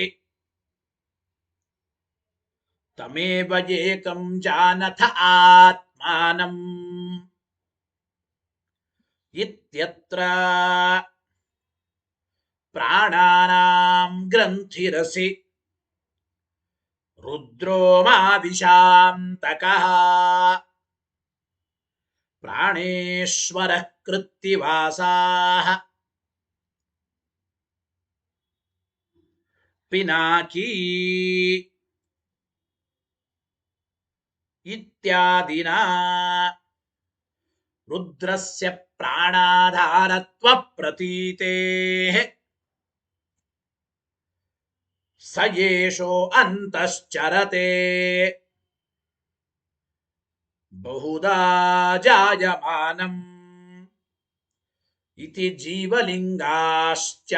ತಮೇವ ಏಕಂ ಜಾನಥ ಆತ್ಮಾನಂ ಇತ್ಯತ್ರ ಪ್ರಾಣಾನಾಂ ಗ್ರಂಥಿರಸಿ ರುದ್ರೋ ಮಾವಿಶಾಂತಕಃ ಪ್ರಾಣೇಶ್ವರಃ ಕೃತ್ತಿವಾಸಾಃ ಪಿನಾಕೀ ಇತ್ಯಾದಿನ ರುದ್ರಸ್ಯ ಪ್ರಾಣಾಧಾರತ್ವ ಪ್ರತೀತೇಃ ಸ ಯೇಷೋ ಅಂತಶ್ಚರತೆ ಬಹುಧಾ ಜಾಯಮಾನಂ ಇತಿ ಜೀವಲಿಂಗಾಶ್ಚ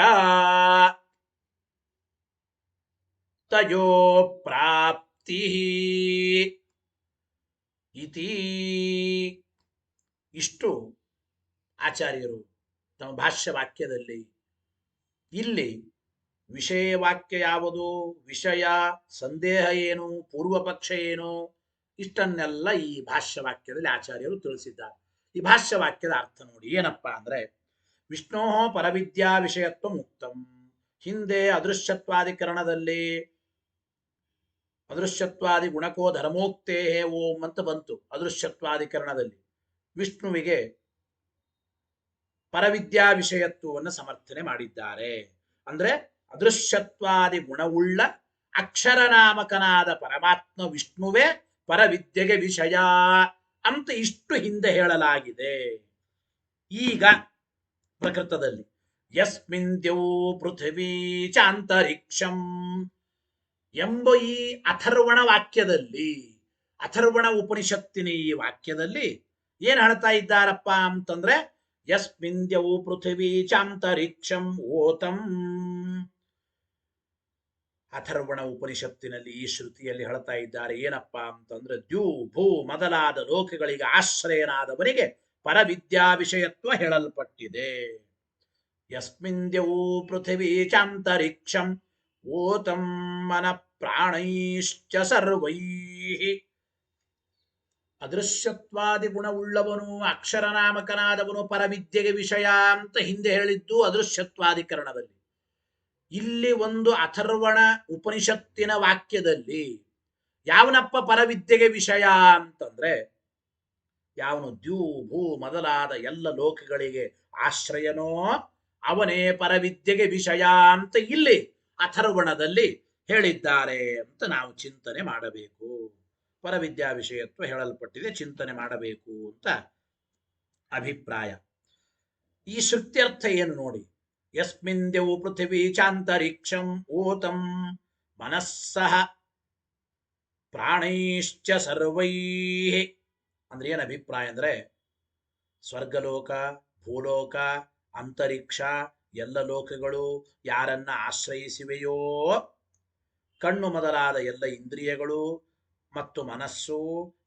ತಯೋ ಪ್ರಾಪ್ತಿ ಇತಿ. ಇಷ್ಟು ಆಚಾರ್ಯರು ತಮ್ಮ ಭಾಷ್ಯ ವಾಕ್ಯದಲ್ಲಿ ಇಲ್ಲಿ ವಿಷಯ ವಾಕ್ಯ ಯಾವುದು, ವಿಷಯ ಸಂದೇಹ ಏನು, ಪೂರ್ವ ಪಕ್ಷ ಏನು, ಇಷ್ಟನ್ನೆಲ್ಲ ಈ ಭಾಷ್ಯ ವಾಕ್ಯದಲ್ಲಿ ಆಚಾರ್ಯರು ತಿಳಿಸಿದ್ದಾರೆ. ಈ ಭಾಷ್ಯ ವಾಕ್ಯದ ಅರ್ಥ ನೋಡಿ ಏನಪ್ಪಾ ಅಂದ್ರೆ, ವಿಷ್ಣೋ ಪರವಿದ್ಯಾ ವಿಷಯತ್ವ ಮುಕ್ತಂ. ಹಿಂದೆ ಅದೃಶ್ಯತ್ವಾದಿಕರಣದಲ್ಲಿ ಅದೃಶ್ಯತ್ವಾದಿ ಗುಣಕೋ ಧರ್ಮೋಕ್ತೇ ಓಂ ಅಂತ ಬಂತು. ಅದೃಶ್ಯತ್ವಾದಿಕರಣದಲ್ಲಿ ವಿಷ್ಣುವಿಗೆ ಪರವಿದ್ಯಾ ವಿಷಯತ್ವವನ್ನು ಸಮರ್ಥನೆ ಮಾಡಿದ್ದಾರೆ. ಅಂದ್ರೆ ಅದೃಶ್ಯತ್ವಾದಿ ಗುಣವುಳ್ಳ ಅಕ್ಷರನಾಮಕನಾದ ಪರಮಾತ್ಮ ವಿಷ್ಣುವೇ ಪರವಿದ್ಯೆಗೆ ವಿಷಯ ಅಂತ ಇಷ್ಟು ಹಿಂದೆ ಹೇಳಲಾಗಿದೆ. ಈಗ ಪ್ರಕೃತದಲ್ಲಿ ಯಸ್ಮಿನ್ ದ್ಯೌ ಪೃಥಿವೀ ಚಾಂತರಿಕ್ಷಂ ಎಂಬ ಈ ಅಥರ್ವಣ ವಾಕ್ಯದಲ್ಲಿ, ಅಥರ್ವಣ ಉಪನಿಷತ್ತಿನ ಈ ವಾಕ್ಯದಲ್ಲಿ ಏನ್ ಹೇಳ್ತಾ ಇದ್ದಾರಪ್ಪ ಅಂತಂದ್ರೆ, ಯಸ್ಮಿನ್ ದ್ಯೌ ಪೃಥಿವೀ ಚಾಂತರಿಕ್ಷಂ ಓತಂ. ಅಥರ್ವಣ ಉಪನಿಷತ್ತಿನಲ್ಲಿ ಈ ಶ್ರುತಿಯಲ್ಲಿ ಹೇಳ್ತಾ ಇದ್ದಾರೆ ಏನಪ್ಪಾ ಅಂತಂದ್ರೆ, ದ್ಯೂ ಭೂ ಮೊದಲಾದ ಲೋಕಗಳಿಗೆ ಆಶ್ರಯನಾದವರಿಗೆ ಪರವಿದ್ಯಾ ವಿಷಯತ್ವ ಹೇಳಲ್ಪಟ್ಟಿದೆ. ಯಸ್ಮಿನ್ ದ್ಯೌ ಪೃಥಿವೀ ಚಾಂತರಿಕ್ಷಂ ಓತಂ ಮನ ಪ್ರಾಣೈಶ್ಚ ಸರ್ವೈಃ. ಅದೃಶ್ಯತ್ವಾದಿ ಗುಣವುಳ್ಳವನು ಅಕ್ಷರನಾಮಕನಾದವನು ಪರವಿದ್ಯೆಗೆ ವಿಷಯ ಅಂತ ಹಿಂದೆ ಹೇಳಿದ್ದು ಅದೃಶ್ಯತ್ವಾಧಿಕರಣದಲ್ಲಿ. ಇಲ್ಲಿ ಒಂದು ಅಥರ್ವಣ ಉಪನಿಷತ್ತಿನ ವಾಕ್ಯದಲ್ಲಿ ಯಾವನಪ್ಪ ಪರವಿದ್ಯೆಗೆ ವಿಷಯ ಅಂತಂದ್ರೆ, ಯಾವನು ದ್ಯೂ ಭೂ ಮೊದಲಾದ ಎಲ್ಲ ಲೋಕಗಳಿಗೆ ಆಶ್ರಯನೋ ಅವನೇ ಪರವಿದ್ಯೆಗೆ ವಿಷಯ ಅಂತ ಇಲ್ಲಿ ಅಥರ್ವಣದಲ್ಲಿ ಹೇಳಿದ್ದಾರೆ ಅಂತ ನಾವು ಚಿಂತನೆ ಮಾಡಬೇಕು. ಪರವಿದ್ಯಾ ವಿಷಯತ್ವ ಹೇಳಲ್ಪಟ್ಟಿದೆ, ಚಿಂತನೆ ಮಾಡಬೇಕು ಅಂತ ಅಭಿಪ್ರಾಯ. ಈ ಶ್ರುತ್ಯರ್ಥ ಏನು ನೋಡಿ. ಯಸ್ಮಿನ್ ದ್ಯೌ ಪೃಥಿವೀ ಚಾಂತರಿಕ್ಷಂ ಓತಂ ಮನಸ್ಸಃ ಪ್ರಾಣೈಶ್ಚ ಸರ್ವೈಃ. ಅಂದ್ರೆ ಏನು ಅಭಿಪ್ರಾಯ ಅಂದ್ರೆ, ಸ್ವರ್ಗಲೋಕ, ಭೂಲೋಕ, ಅಂತರಿಕ್ಷ ಎಲ್ಲ ಲೋಕಗಳು ಯಾರನ್ನ ಆಶ್ರಯಿಸಿವೆಯೋ, ಕಣ್ಣು ಮೊದಲಾದ ಎಲ್ಲ ಇಂದ್ರಿಯಗಳು ಮತ್ತು ಮನಸ್ಸು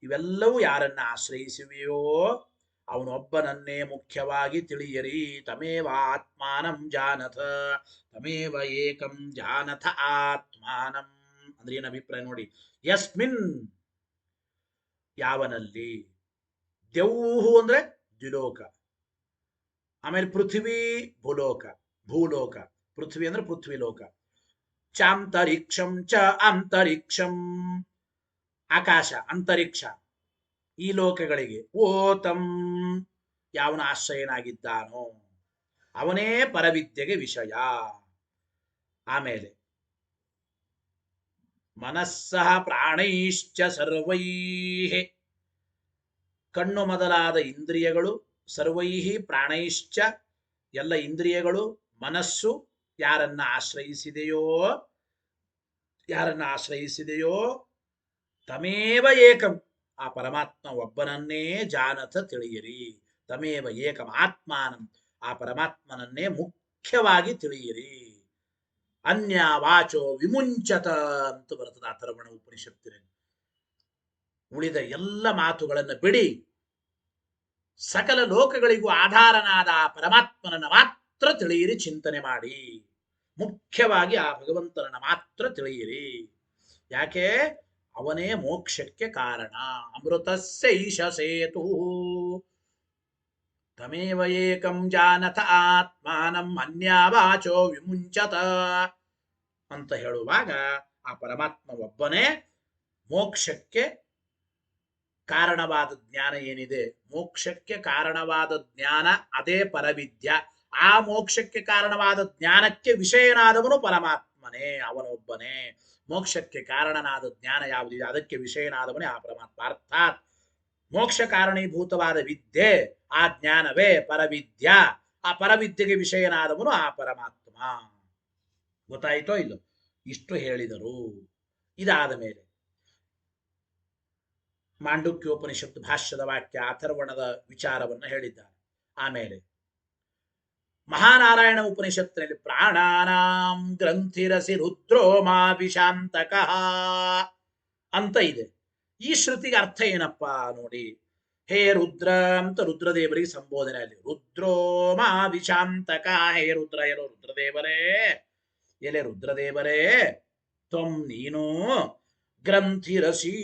ಇವೆಲ್ಲವೂ ಯಾರನ್ನ ಆಶ್ರಯಿಸಿವೆಯೋ ಅವನೊಬ್ಬನನ್ನೇ ಮುಖ್ಯವಾಗಿ ತಿಳಿಯಿರಿ. ತಮೇವ ಆತ್ಮಾನಂ ಜಾನಥ, ತಮೇವ ಏಕಂ ಜಾನಥ ಆತ್ಮಾನಂ. ಅಂದ್ರೆ ಏನು ಅಭಿಪ್ರಾಯ ನೋಡಿ. ಯಸ್ಮಿನ್ ಯಾವನಲ್ಲಿ, ದ್ಯೌಹು ಅಂದ್ರೆ ದ್ವಿಲೋಕ, ಆಮೇಲೆ ಪೃಥ್ವಿ ಭೂಲೋಕ, ಭೂಲೋಕ ಪೃಥ್ವಿ ಅಂದ್ರೆ ಪೃಥ್ವಿ ಲೋಕ, ಚಾಂತರಿಕ್ಷಂ ಚ ಅಂತರಿಕ್ಷಂ ಆಕಾಶ ಅಂತರಿಕ್ಷ ಈ ಲೋಕಗಳಿಗೆ ಓತಂ ಯಾವನ ಆಶ್ರಯನಾಗಿದ್ದಾನೋ ಅವನೇ ಪರವಿದ್ಯೆಗೆ ವಿಷಯ. ಆಮೇಲೆ ಮನಸ್ಸಃ ಪ್ರಾಣೈಶ್ಚ ಸರ್ವೈಃ, ಕಣ್ಣು ಮೊದಲಾದ ಇಂದ್ರಿಯಗಳು, ಸರ್ವೈಃ ಪ್ರಾಣೈಶ್ಚ ಎಲ್ಲ ಇಂದ್ರಿಯಗಳು, ಮನಸ್ಸು ಯಾರನ್ನ ಆಶ್ರಯಿಸಿದೆಯೋ ತಮೇವ ಏಕಂ ಆ ಪರಮಾತ್ಮ ಒಬ್ಬನನ್ನೇ ಜಾನಥ ತಿಳಿಯಿರಿ. ತಮೇವ ಏಕಂ ಆತ್ಮಾನಂ ಆ ಪರಮಾತ್ಮನನ್ನೇ ಮುಖ್ಯವಾಗಿ ತಿಳಿಯಿರಿ. ಅನ್ಯ ವಾಚೋ ವಿಮುಂಚತ ಅಂತ ಬರ್ತದೆ ಅಥರ್ವಣ ಉಪನಿಷತ್ತಿನಲ್ಲಿ. ಉಳಿದ ಎಲ್ಲ ಮಾತುಗಳನ್ನು ಬಿಡಿ, ಸಕಲ ಲೋಕಗಳಿಗೂ ಆಧಾರನಾದ ಆ ಪರಮಾತ್ಮನನ್ನ ಮಾತ್ರ ತಿಳಿಯಿರಿ, ಚಿಂತನೆ ಮಾಡಿ. ಮುಖ್ಯವಾಗಿ ಆ ಭಗವಂತನನ್ನ ಮಾತ್ರ ತಿಳಿಯಿರಿ. ಯಾಕೆ? ಅವನೇ ಮೋಕ್ಷಕ್ಕೆ ಕಾರಣ. ಅಮೃತಸ್ಯ ಈಶ ಸೇತು ತಮೇವ ಏಕಂ ಜಾನಥ ಆತ್ಮಾನಂ ಅನ್ಯವಾಚೋ ವಿಮುಂಚತ ಅಂತ ಹೇಳುವಾಗ ಆ ಪರಮಾತ್ಮ ಒಬ್ಬನೇ ಮೋಕ್ಷಕ್ಕೆ ಕಾರಣವಾದ ಜ್ಞಾನ ಏನಿದೆ, ಮೋಕ್ಷಕ್ಕೆ ಕಾರಣವಾದ ಜ್ಞಾನ ಅದೇ ಪರವಿದ್ಯ. ಆ ಮೋಕ್ಷಕ್ಕೆ ಕಾರಣವಾದ ಜ್ಞಾನಕ್ಕೆ ವಿಷಯನಾದವನು ಪರಮಾತ್ಮನೇ, ಅವನೊಬ್ಬನೇ. ಮೋಕ್ಷಕ್ಕೆ ಕಾರಣನಾದ ಜ್ಞಾನ ಯಾವುದಿದೆ ಅದಕ್ಕೆ ವಿಷಯನಾದವನೇ ಆ ಪರಮಾತ್ಮ. ಅರ್ಥಾತ್ ಮೋಕ್ಷ ಕಾರಣೀಭೂತವಾದ ವಿದ್ಯೆ ಆ ಜ್ಞಾನವೇ ಪರವಿದ್ಯ. ಆ ಪರವಿದ್ಯೆಗೆ ವಿಷಯನಾದವನು ಆ ಪರಮಾತ್ಮ. ಗೊತ್ತಾಯಿತೋ ಇಲ್ಲೋ? ಇಷ್ಟು ಹೇಳಿದರು. ಇದಾದ ಮೇಲೆ ಮಾಂಡುಕ್ಯೋಪನಿಷತ್ತು ಭಾಷ್ಯದ ವಾಕ್ಯ ಅಥರ್ವಣದ ವಿಚಾರವನ್ನು ಹೇಳಿದ್ದಾರೆ. ಆಮೇಲೆ ಮಹಾನಾರಾಯಣ ಉಪನಿಷತ್ತಿನಲ್ಲಿ ಪ್ರಾಣಾನಾಂ ಗ್ರಂಥಿರಸಿ ರುದ್ರೋ ಮಾ ವಿಶಾಂತಕಃ ಅಂತ ಇದೆ. ಈ ಶ್ರುತಿಗೆ ಅರ್ಥ ಏನಪ್ಪಾ ನೋಡಿ. ಹೇ ರುದ್ರ ಅಂತ ರುದ್ರದೇವರಿಗೆ ಸಂಬೋಧನೆ ಅಲ್ಲಿ. ರುದ್ರೋ ಮಾ ವಿಶಾಂತಕ, ಹೇ ರುದ್ರ, ಎಲ್ಲೋ ರುದ್ರದೇವರೇ, ಎಲೆ ರುದ್ರದೇವರೇ, ತ್ವಂ ನೀನು ಗ್ರಂಥಿರಸಿ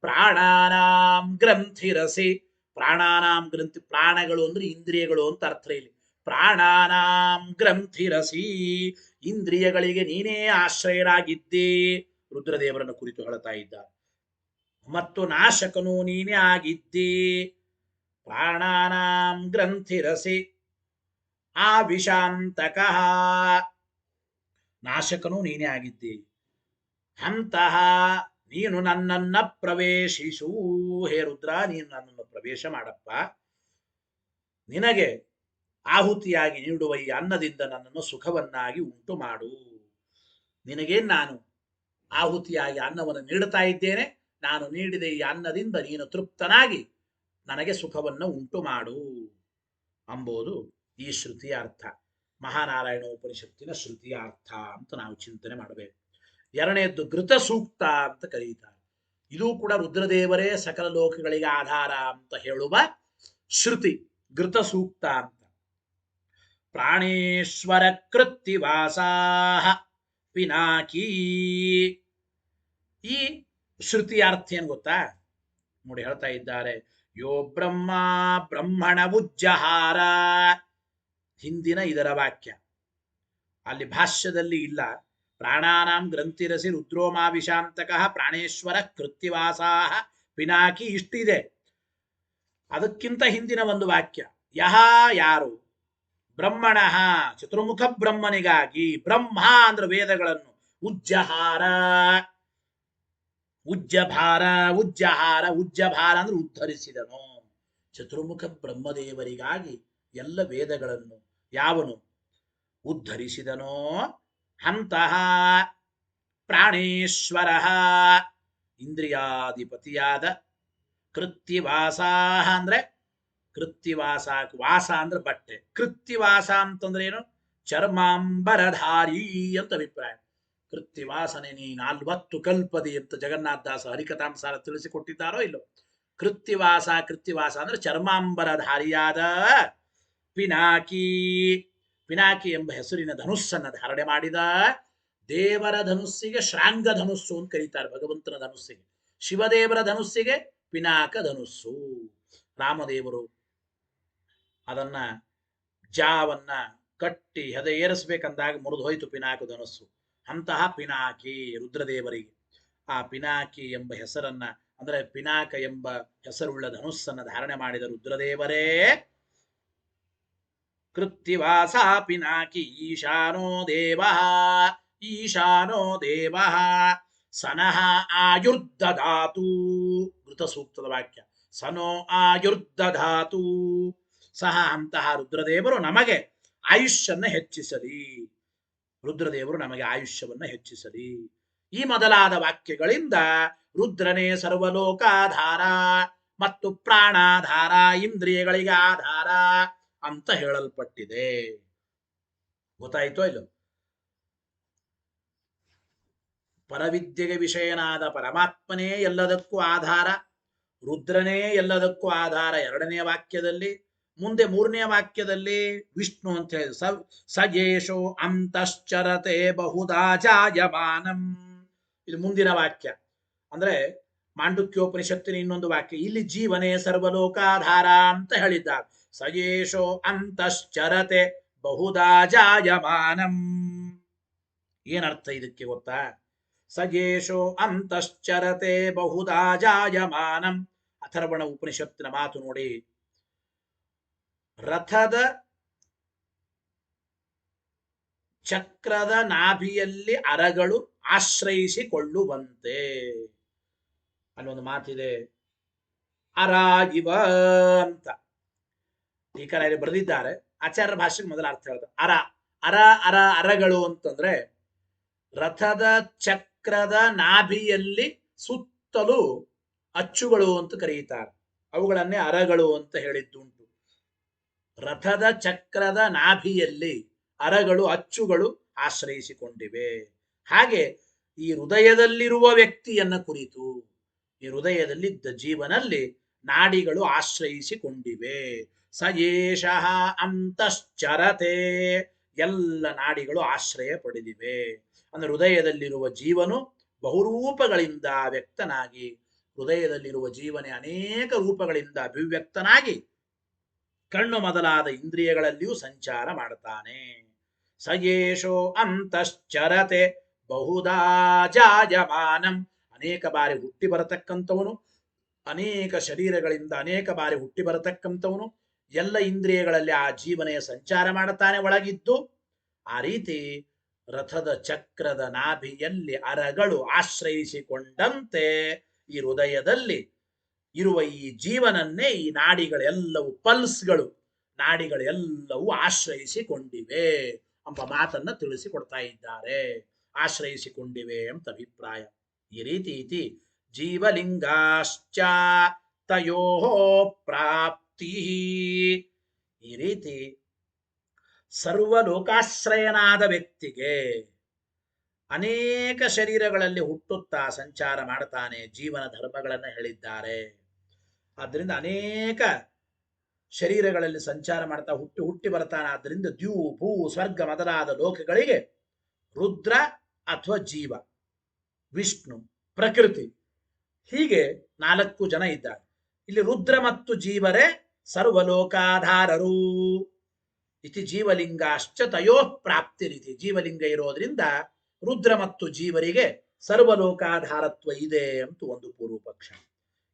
ಪ್ರಾಣಾನಾಂ ಗ್ರಂಥಿರಸಿ. ಪ್ರಾಣಾನಾಂ ಗ್ರಂಥಿ, ಪ್ರಾಣಗಳು ಅಂದ್ರೆ ಇಂದ್ರಿಯಗಳು ಅಂತ ಅರ್ಥ ಇಲ್ಲಿ. ಪ್ರಾಣಾನಾಂ ಗ್ರಂಥಿರಸಿ, ಇಂದ್ರಿಯಗಳಿಗೆ ನೀನೇ ಆಶ್ರಯರಾಗಿದ್ದಿ. ರುದ್ರದೇವರನ್ನು ಕುರಿತು ಹೇಳ್ತಾ ಇದ್ದಾರೆ. ಮತ್ತು ನಾಶಕನು ನೀನೇ ಆಗಿದ್ದಿ. ಪ್ರಾಣಾನಾಂ ಗ್ರಂಥಿರಸಿ ಆವಿಶಾಂತಕಃ, ನಾಶಕನು ನೀನೇ ಆಗಿದ್ದಿ. ಅಂತಹ ನೀನು ನನ್ನನ್ನ ಪ್ರವೇಶಿಸು. ಹೇ ರುದ್ರ, ನೀನು ನನ್ನನ್ನು ಪ್ರವೇಶ ಮಾಡಪ್ಪ. ನಿನಗೆ ಆಹುತಿಯಾಗಿ ನೀಡುವ ಈ ಅನ್ನದಿಂದ ನನ್ನನ್ನು ಸುಖವನ್ನಾಗಿ ಉಂಟು ಮಾಡು. ನಿನಗೇನು ನಾನು ಆಹುತಿಯಾಗಿ ಅನ್ನವನ್ನು ನೀಡುತ್ತಾ ಇದ್ದೇನೆ. ನಾನು ನೀಡಿದ ಈ ಅನ್ನದಿಂದ ನೀನು ತೃಪ್ತನಾಗಿ ನನಗೆ ಸುಖವನ್ನು ಉಂಟು ಮಾಡು ಅಂಬುದು ಈ ಶ್ರುತಿಯ ಅರ್ಥ. ಮಹಾನಾರಾಯಣ ಉಪನಿಷತ್ತಿನ ಶ್ರುತಿಯ ಅರ್ಥ ಅಂತ ನಾವು ಚಿಂತನೆ ಮಾಡಬೇಕು. ಎರಡನೆಯದ್ದು ಘೃತ ಸೂಕ್ತ ಅಂತ ಕರೀತಾರೆ. ಇದು ಕೂಡ ರುದ್ರದೇವರೇ ಸಕಲ ಲೋಕಗಳಿಗೆ ಆಧಾರ ಅಂತ ಹೇಳುವ ಶ್ರುತಿ ಘೃತ ಸೂಕ್ತ ಅಂತ. ಪ್ರಾಣೇಶ್ವರ ಕೃತ್ತಿವಾಸಾಹ ಪಿನಾಕಿ. ಈ ಶ್ರುತಿಯ ಅರ್ಥ ಏನ್ ಗೊತ್ತಾ? ನೋಡಿ ಹೇಳ್ತಾ ಇದ್ದಾರೆ, ಯೋ ಬ್ರಹ್ಮ ಬ್ರಹ್ಮಣ ಉಜ್ಜಹಾರ. ಹಿಂದಿನ ಇದರ ವಾಕ್ಯ ಅಲ್ಲಿ ಭಾಷ್ಯದಲ್ಲಿ ಇಲ್ಲ. ಪ್ರಾಣಾನಾಂ ಗ್ರಂಥಿರಸಿ ರುದ್ರೋಮಾವಿಶಾಂತಕಃ ಪ್ರಾಣೇಶ್ವರ ಕೃತ್ತಿವಾಸಾಹ ಪಿನಾಕಿ ಇಷ್ಟಿದೆ. ಅದಕ್ಕಿಂತ ಹಿಂದಿನ ಒಂದು ವಾಕ್ಯ, ಯಹ ಯಾರು, ಬ್ರಹ್ಮಣ ಚತುರ್ಮುಖ ಬ್ರಹ್ಮನಿಗಾಗಿ, ಬ್ರಹ್ಮ ಅಂದ್ರೆ ವೇದಗಳನ್ನು, ಉಜ್ಜಹಾರ ಉಜ್ಜಭಾರ ಉಜ್ಜಹಾರ ಉಜ್ಜಭಾರ ಅಂದ್ರೆ ಉದ್ಧರಿಸಿದನು. ಚತುರ್ಮುಖ ಬ್ರಹ್ಮದೇವರಿಗಾಗಿ ಎಲ್ಲ ವೇದಗಳನ್ನು ಯಾವನು ಉದ್ಧರಿಸಿದನೋ ಅಂತಹ ಪ್ರಾಣೇಶ್ವರ ಇಂದ್ರಿಯಾಧಿಪತಿಯಾದ, ಕೃತ್ತಿವಾಸಾಹ ಅಂದ್ರೆ ಕೃತ್ತಿವಾಸ, ವಾಸ ಅಂದ್ರೆ ಬಟ್ಟೆ, ಕೃತ್ತಿವಾಸ ಅಂತಂದ್ರೆ ಏನು? ಚರ್ಮಾಂಬರಧಾರಿ ಅಂತ ಅಭಿಪ್ರಾಯ. ಕೃತ್ತಿವಾಸನೆ ನೀ 40 ಕಲ್ಪದಿ ಅಂತ ಜಗನ್ನಾಥದಾಸ ಹರಿಕಥಾಂಸಾರ ತಿಳಿಸಿಕೊಟ್ಟಿದ್ದಾರೋ ಇಲ್ಲೋ. ಕೃತ್ತಿವಾಸ ಕೃತ್ತಿವಾಸ ಅಂದ್ರೆ ಚರ್ಮಾಂಬರಧಾರಿಯಾದ ಪಿನಾಕಿ. ಪಿನಾಕಿ ಎಂಬ ಹೆಸರಿನ ಧನುಸ್ಸನ್ನ ಧಾರಣೆ ಮಾಡಿದ. ದೇವರ ಧನುಸ್ಸಿಗೆ ಶ್ರಾಂಗ ಧನುಸ್ಸು ಅಂತ ಕರೀತಾರೆ, ಭಗವಂತನ ಧನುಸ್ಸಿಗೆ. ಶಿವದೇವರ ಧನುಸ್ಸಿಗೆ ಪಿನಾಕ ಧನುಸ್ಸು. ರಾಮದೇವರು ಅದನ್ನ ಜಾವನ್ನ ಕಟ್ಟಿ ಹೆದೆ ಏರಿಸ್ಬೇಕಂದಾಗ ಮುರಿದು ಹೋಯ್ತು ಪಿನಾಕ ಧನುಸ್ಸು. ಅಂತಹ ಪಿನಾಕಿ ರುದ್ರದೇವರಿಗೆ. ಆ ಪಿನಾಕಿ ಎಂಬ ಹೆಸರನ್ನ, ಅಂದ್ರೆ ಪಿನಾಕ ಎಂಬ ಹೆಸರುಳ್ಳ ಧನುಸ್ಸನ್ನ ಧಾರಣೆ ಮಾಡಿದ ರುದ್ರದೇವರೇ ಕೃತ್ತಿವಾಸ ಪಿನಾಕಿ ಈಶಾನೋ ದೇವ. ಈಶಾನೋ ದೇವ ಸನಃ ಆಯುರ್ದಧಾತು. ಘೃತ ಸೂಕ್ತದ ವಾಕ್ಯ, ಸನೋ ಆಯುರ್ದಧಾತು. ಸಹ ಅಂತಹ ರುದ್ರದೇವರು ನಮಗೆ ಆಯುಷ್ಯನ್ನ ಹೆಚ್ಚಿಸಲಿ. ರುದ್ರದೇವರು ನಮಗೆ ಆಯುಷ್ಯವನ್ನ ಹೆಚ್ಚಿಸಲಿ. ಈ ಮೊದಲಾದ ವಾಕ್ಯಗಳಿಂದ ರುದ್ರನೇ ಸರ್ವಲೋಕಾಧಾರ ಮತ್ತು ಪ್ರಾಣಾಧಾರ, ಇಂದ್ರಿಯಗಳಿಗೆ ಆಧಾರ ಅಂತ ಹೇಳಲ್ಪಟ್ಟಿದೆ. ಗೊತ್ತಾಯ್ತೋ ಇಲ್ಲೋ? ಪರವಿದ್ಯೆಗೆ ವಿಷಯನಾದ ಪರಮಾತ್ಮನೇ ಎಲ್ಲದಕ್ಕೂ ಆಧಾರ, ರುದ್ರನೇ ಎಲ್ಲದಕ್ಕೂ ಆಧಾರ ಎರಡನೇ ವಾಕ್ಯದಲ್ಲಿ. ಮುಂದೆ ಮೂರನೇ ವಾಕ್ಯದಲ್ಲಿ ವಿಷ್ಣು ಅಂತ ಹೇಳಿ ಸಜೇಶೋ ಅಂತಶ್ಚರತೆ ಬಹುಧಾ ಜಾಯಮಾನಂ. ಇದು ಮುಂದಿನ ವಾಕ್ಯ. ಅಂದ್ರೆ ಮಾಂಡುಕ್ಯೋಪನಿಷತ್ತಿನ ಇನ್ನೊಂದು ವಾಕ್ಯ. ಇಲ್ಲಿ ಜೀವನೇ ಸರ್ವಲೋಕಾಧಾರ ಅಂತ ಹೇಳಿದ್ದಾರೆ. ಸಜೇಶೋ ಅಂತಶ್ಚರತೆ ಬಹುಧಾ ಜಾಯಮಾನಂ. ಏನರ್ಥ ಇದಕ್ಕೆ ಗೊತ್ತಾ? ಸಜೇಶೋ ಅಂತಶ್ಚರತೆ ಬಹುಧಾ ಜಾಯಮಾನಂ. ಅಥರ್ವಣ ಉಪನಿಷತ್ತಿನ ಮಾತು ನೋಡಿ. ರಥದ ಚಕ್ರದ ನಾಭಿಯಲ್ಲಿ ಅರಗಳು ಆಶ್ರಯಿಸಿಕೊಳ್ಳುವಂತೆ. ಅಲ್ಲೊಂದು ಮಾತಿದೆ, ಅರ ಇವ ಅಂತ ಟೀಕಾರಾಯರು ಬರೆದಿದ್ದಾರೆ. ಆಚಾರ್ಯ ಭಾಷೆಗೆ ಮೊದಲ ಅರ್ಥ ಹೇಳ್ತಾರೆ. ಅರ ಅರ ಅರ ಅರಗಳು ಅಂತಂದ್ರೆ ರಥದ ಚಕ್ರದ ನಾಭಿಯಲ್ಲಿ ಸುತ್ತಲೂ ಅಚ್ಚುಗಳು ಅಂತ ಕರೆಯುತ್ತಾರೆ. ಅವುಗಳನ್ನೇ ಅರಗಳು ಅಂತ ಹೇಳಿದ್ದುಂಟು. ರಥದ ಚಕ್ರದ ನಾಭಿಯಲ್ಲಿ ಅರಗಳು, ಅಚ್ಚುಗಳು ಆಶ್ರಯಿಸಿಕೊಂಡಿವೆ. ಹಾಗೆ ಈ ಹೃದಯದಲ್ಲಿರುವ ವ್ಯಕ್ತಿಯನ್ನ ಕುರಿತು, ಈ ಹೃದಯದಲ್ಲಿದ್ದ ಜೀವನಲ್ಲಿ ನಾಡಿಗಳು ಆಶ್ರಯಿಸಿಕೊಂಡಿವೆ. ಸಯೇಷಃ ಅಂತಶ್ಚರತೆ, ಎಲ್ಲ ನಾಡಿಗಳು ಆಶ್ರಯ ಪಡೆದಿವೆ. ಅಂದ್ರೆ ಹೃದಯದಲ್ಲಿರುವ ಜೀವನು ಬಹುರೂಪಗಳಿಂದ ವ್ಯಕ್ತನಾಗಿ, ಹೃದಯದಲ್ಲಿರುವ ಜೀವನೇ ಅನೇಕ ರೂಪಗಳಿಂದ ಅಭಿವ್ಯಕ್ತನಾಗಿ ಕಣ್ಣು ಮೊದಲಾದ ಇಂದ್ರಿಯಗಳಲ್ಲಿಯೂ ಸಂಚಾರ ಮಾಡ್ತಾನೆ. ಸಯೇಶೋ ಅಂತಶ್ಚರತೆ ಬಹುಧಾ ಜಾಯಮಾನಂ. ಅನೇಕ ಬಾರಿ ಹುಟ್ಟಿ ಬರತಕ್ಕಂಥವನು, ಅನೇಕ ಶರೀರಗಳಿಂದ ಅನೇಕ ಬಾರಿ ಹುಟ್ಟಿ ಬರತಕ್ಕಂಥವನು, ಎಲ್ಲ ಇಂದ್ರಿಯಗಳಲ್ಲಿ ಆ ಜೀವನೆಯ ಸಂಚಾರ ಮಾಡುತ್ತಾನೆ ಒಳಗಿದ್ದು. ಆ ರೀತಿ ರಥದ ಚಕ್ರದ ನಾಭಿಯಲ್ಲಿ ಅರಗಳು ಆಶ್ರಯಿಸಿಕೊಂಡಂತೆ ಈ ಹೃದಯದಲ್ಲಿ ಇರುವ ಈ ಜೀವನನ್ನೇ ಈ ನಾಡಿಗಳೆಲ್ಲವೂ, ಪಲ್ಸ್ಗಳು, ನಾಡಿಗಳೆಲ್ಲವೂ ಆಶ್ರಯಿಸಿಕೊಂಡಿವೆ ಎಂಬ ಮಾತನ್ನ ತಿಳಿಸಿಕೊಡ್ತಾ ಇದ್ದಾರೆ. ಆಶ್ರಯಿಸಿಕೊಂಡಿವೆ ಅಂತ ಅಭಿಪ್ರಾಯ. ಈ ರೀತಿ ಇತಿ ಜೀವಲಿಂಗಾಶ್ಚ ತಯೋ ಪ್ರಾಪ್ತಿ. ಈ ರೀತಿ ಸರ್ವಲೋಕಾಶ್ರಯನಾದ ವ್ಯಕ್ತಿಗೆ ಅನೇಕ ಶರೀರಗಳಲ್ಲಿ ಹುಟ್ಟುತ್ತಾ ಸಂಚಾರ ಮಾಡ್ತಾನೆ, ಜೀವನ ಧರ್ಮಗಳನ್ನು ಹೇಳಿದ್ದಾರೆ. ಆದ್ದರಿಂದ ಅನೇಕ ಶರೀರಗಳಲ್ಲಿ ಸಂಚಾರ ಮಾಡ್ತಾ ಹುಟ್ಟಿ ಹುಟ್ಟಿ ಬರ್ತಾನೆ. ಆದ್ದರಿಂದ ದ್ಯೂ ಭೂ ಸ್ವರ್ಗ ಮೊದಲಾದ ಲೋಕಗಳಿಗೆ ರುದ್ರ ಅಥವಾ ಜೀವ, ವಿಷ್ಣು, ಪ್ರಕೃತಿ, ಹೀಗೆ 4 ಜನ ಇದ್ದಾರೆ. ಇಲ್ಲಿ ರುದ್ರ ಮತ್ತು ಜೀವರೇ ಸರ್ವಲೋಕಾಧಾರರು. ಇತಿ ಜೀವಲಿಂಗಾಶ್ಚ ತಯೋ ಪ್ರಾಪ್ತಿ ರೀತಿ. ಜೀವಲಿಂಗ ಇರೋದ್ರಿಂದ ರುದ್ರ ಮತ್ತು ಜೀವರಿಗೆ ಸರ್ವಲೋಕಾಧಾರತ್ವ ಇದೆ ಅಂತ ಒಂದು ಪೂರ್ವ ಪಕ್ಷ.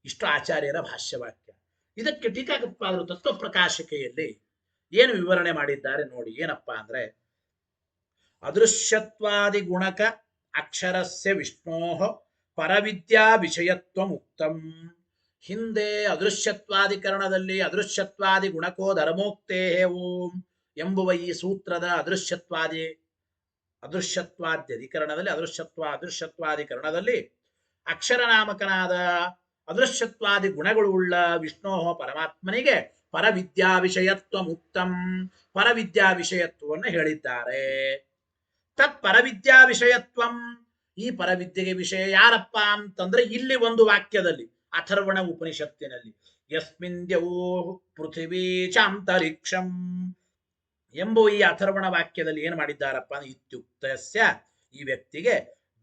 ಇಷ್ಟು ಆಚಾರ್ಯರ ಭಾಷ್ಯವಾಕ್ಯ. ಇದಕ್ಕೆ ಟೀಕಾಕೃತ್ಪಾದರು ತತ್ವಪ್ರಕಾಶಿಕೆಯಲ್ಲಿ ಏನು ವಿವರಣೆ ಮಾಡಿದ್ದಾರೆ ನೋಡಿ. ಏನಪ್ಪಾ ಅಂದ್ರೆ, ಅದೃಶ್ಯತ್ವಾದಿ ಗುಣಕ ಅಕ್ಷರಸ್ಯ ವಿಷ್ಣೋ ಪರವಿದ್ಯಾ ವಿಷಯತ್ವ ಮುಕ್ತಂ. ಹಿಂದೆ ಅದೃಶ್ಯತ್ವಾದಿಕರಣದಲ್ಲಿ ಅದೃಶ್ಯತ್ವಾದಿ ಗುಣಕೋ ಧರ್ಮೋಕ್ತೇ ಓಂ ಎಂಬುವ ಈ ಸೂತ್ರದ ಅದೃಶ್ಯತ್ವಾದ್ಯಧಿಕರಣದಲ್ಲಿ ಅದೃಶ್ಯತ್ವಾದಿಕರಣದಲ್ಲಿ ಅಕ್ಷರನಾಮಕನಾದ ಅದೃಶ್ಯತ್ವಾದಿ ಗುಣಗಳು ಉಳ್ಳ ವಿಷ್ಣೋ ಪರಮಾತ್ಮನಿಗೆ ಪರವಿದ್ಯಾ ವಿಷಯತ್ವ ಮುಕ್ತಂ, ಪರವಿದ್ಯಾ ವಿಷಯತ್ವವನ್ನು ಹೇಳಿದ್ದಾರೆ. ತತ್ ಪರವಿದ್ಯಾ ವಿಷಯತ್ವಂ, ಈ ಪರವಿದ್ಯೆಗೆ ವಿಷಯ ಯಾರಪ್ಪ ಅಂತಂದ್ರೆ ಇಲ್ಲಿ ಒಂದು ವಾಕ್ಯದಲ್ಲಿ ಅಥರ್ವಣ ಉಪನಿಷತ್ತಿನಲ್ಲಿ ಯಸ್ಮಿನ್ ದ್ಯೌ ಪೃಥಿವೀ ಚಾಂತರಿಕ್ಷಂ ಎಂಬುವ ಈ ಅಥರ್ವಣ ವಾಕ್ಯದಲ್ಲಿ ಏನು ಮಾಡಿದ್ದಾರಪ್ಪ ಇತ್ಯುಕ್ತಸ್ಯ, ಈ ವ್ಯಕ್ತಿಗೆ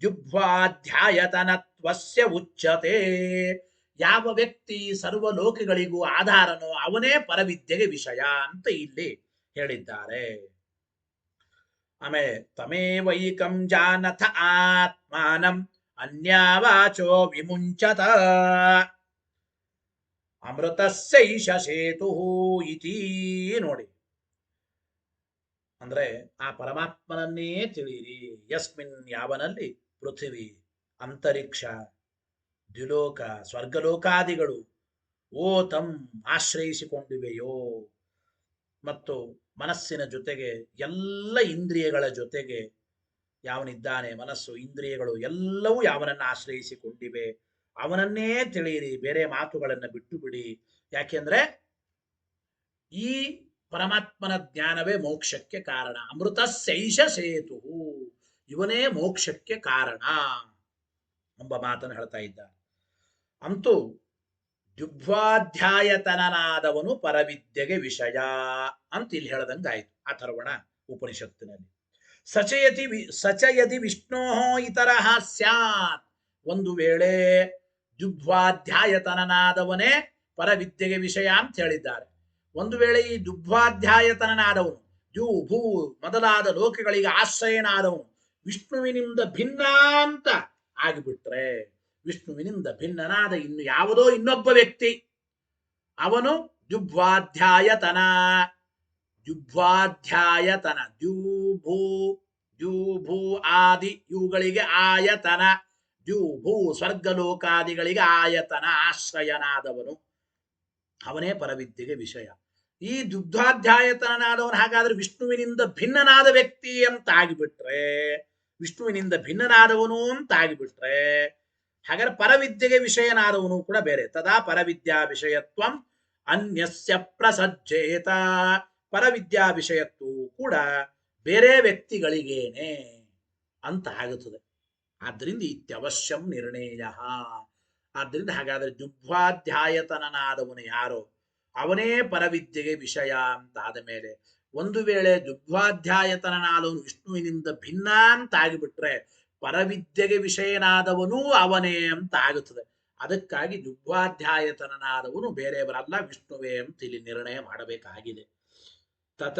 ಜುಹ್ವಾಧ್ಯಾಯತನತ್ವಸ್ಯ ಉಚ್ಯತೆ. ಯಾವ ವ್ಯಕ್ತಿ ಸರ್ವಲೋಕಗಳಿಗೂ ಆಧಾರನೋ ಅವನೇ ಪರವಿದ್ಯೆಗೆ ವಿಷಯ ಅಂತ ಇಲ್ಲಿ ಹೇಳಿದ್ದಾರೆ. ಆಮೇಲೆ ತಮೇವೈಕಂ ಜಾನಥ ಆತ್ಮಾನಂ ಅನ್ಯಾವಾಚೋ ವಿಮುಂಚತ ಅಮೃತಸ್ಯೈಷ ಸೇತು ಇತಿ. ನೋಡಿ, ಅಂದ್ರೆ ಆ ಪರಮಾತ್ಮನನ್ನೇ ತಿಳಿಯಿರಿ. ಯಸ್ಮಿನ್, ಯಾವನಲ್ಲಿ, ಪೃಥಿವಿ, ಅಂತರಿಕ್ಷ, ದ್ಯುಲೋಕ, ಸ್ವರ್ಗಲೋಕಾದಿಗಳು ಓ ತಂ ಆಶ್ರಯಿಸಿಕೊಂಡಿವೆಯೋ, ಮತ್ತು ಮನಸ್ಸಿನ ಜೊತೆಗೆ ಎಲ್ಲ ಇಂದ್ರಿಯಗಳ ಜೊತೆಗೆ ಯಾವನಿದ್ದಾನೆ, ಮನಸ್ಸು ಇಂದ್ರಿಯಗಳು ಎಲ್ಲವೂ ಯಾವನನ್ನ ಆಶ್ರಯಿಸಿಕೊಂಡಿವೆ, ಅವನನ್ನೇ ತಿಳಿಯಿರಿ, ಬೇರೆ ಮಾತುಗಳನ್ನು ಬಿಟ್ಟು ಬಿಡಿ. ಯಾಕೆಂದ್ರೆ ಈ ಪರಮಾತ್ಮನ ಜ್ಞಾನವೇ ಮೋಕ್ಷಕ್ಕೆ ಕಾರಣ. ಅಮೃತಸ್ಯೈಷ ಸೇತು, ಇವನೇ ಮೋಕ್ಷಕ್ಕೆ ಕಾರಣ ಎಂಬ ಮಾತನ್ನು ಹೇಳ್ತಾ ಇದ್ದಾರೆ. ಅಂತೂ ದ್ಯುಗ್ಧ್ವಾಧ್ಯಾಯತನನಾದವನು ಪರವಿದ್ಯೆಗೆ ವಿಷಯ ಅಂತ ಇಲ್ಲಿ ಹೇಳದಂಗಾಯ್ತು ಅಥರ್ವಣ ಉಪನಿಷತ್ತಿನಲ್ಲಿ. ಸಚಯತಿ ವಿಷ್ಣೋ ಇತರ ಸ್ಯಾತ್, ಒಂದು ವೇಳೆ ದ್ಯುಗ್ಧ್ವಾಧ್ಯಾಯತನನಾದವನೇ ಪರವಿದ್ಯೆಗೆ ವಿಷಯ ಅಂತ ಹೇಳಿದ್ದಾರೆ. ಒಂದು ವೇಳೆ ಈ ದುಗ್ಧ್ವಾಧ್ಯಾಯತನನಾದವನು ದ್ಯೂ ಭೂ ಮೊದಲಾದ ಲೋಕಗಳಿಗೆ ಆಶ್ರಯನಾದವನು ವಿಷ್ಣುವಿನಿಂದ ಭಿನ್ನ ಅಂತ ಆಗಿಬಿಟ್ರೆ, ವಿಷ್ಣುವಿನಿಂದ ಭಿನ್ನನಾದ ಇನ್ನು ಯಾವುದೋ ಇನ್ನೊಬ್ಬ ವ್ಯಕ್ತಿ ಅವನು ದ್ಯುಗ್ಧ್ವಾಧ್ಯಾಯತನ ದ್ಯೂಭೂ ಆದಿ ಇವುಗಳಿಗೆ ಆಯತನ, ದ್ಯೂಭೂ ಸ್ವರ್ಗಲೋಕಾದಿಗಳಿಗೆ ಆಯತನ ಆಶ್ರಯನಾದವನು ಅವನೇ ಪರವಿದ್ಯೆಗೆ ವಿಷಯ. ಈ ದುಗ್ಧಾಧ್ಯಾಯತನಾದವನು ಹಾಗಾದ್ರೆ ವಿಷ್ಣುವಿನಿಂದ ಭಿನ್ನನಾದ ವ್ಯಕ್ತಿ ಅಂತ ಆಗಿಬಿಟ್ರೆ, ವಿಷ್ಣುವಿನಿಂದ ಭಿನ್ನನಾದವನು ಅಂತ ಆಗಿಬಿಟ್ರೆ, ಹಾಗಾದ್ರೆ ಪರವಿದ್ಯೆಗೆ ವಿಷಯನಾದವನು ಕೂಡ ಬೇರೆ. ತದಾ ಪರವಿದ್ಯಾ ವಿಷಯತ್ವಂ ಅನ್ಯಸ್ಯ ಪ್ರಸಜ್ಜೇತ, ಪರವಿದ್ಯಾ ವಿಷಯತ್ವವು ಕೂಡ ಬೇರೆ ವ್ಯಕ್ತಿಗಳಿಗೇನೆ ಅಂತ ಆಗುತ್ತದೆ. ಆದ್ದರಿಂದ ಇತ್ಯವಶ್ಯಂ ನಿರ್ಣಯ. ಆದ್ದರಿಂದ ಹಾಗಾದ್ರೆ ದುಗ್ಧ್ವಾಧ್ಯಾಯತನನಾದವನು ಯಾರೋ ಅವನೇ ಪರವಿದ್ಯೆಗೆ ವಿಷಯ ಅಂತ ಆದ ಮೇಲೆ, ಒಂದು ವೇಳೆ ದುಗ್ಧ್ವಾಧ್ಯಾಯತನನಾದವನು ವಿಷ್ಣುವಿನಿಂದ ಭಿನ್ನ ಅಂತ ಆಗಿಬಿಟ್ರೆ ಪರವಿದ್ಯೆಗೆ ವಿಷಯನಾದವನು ಅವನೇ ಅಂತ ಆಗುತ್ತದೆ. ಅದಕ್ಕಾಗಿ ದುಗ್ಧ್ವಾಧ್ಯಾಯತನನಾದವನು ಬೇರೆಯವರಲ್ಲ, ವಿಷ್ಣುವೇ ಅಂತ ಇಲ್ಲಿ ನಿರ್ಣಯ ಮಾಡಬೇಕಾಗಿದೆ. ತತ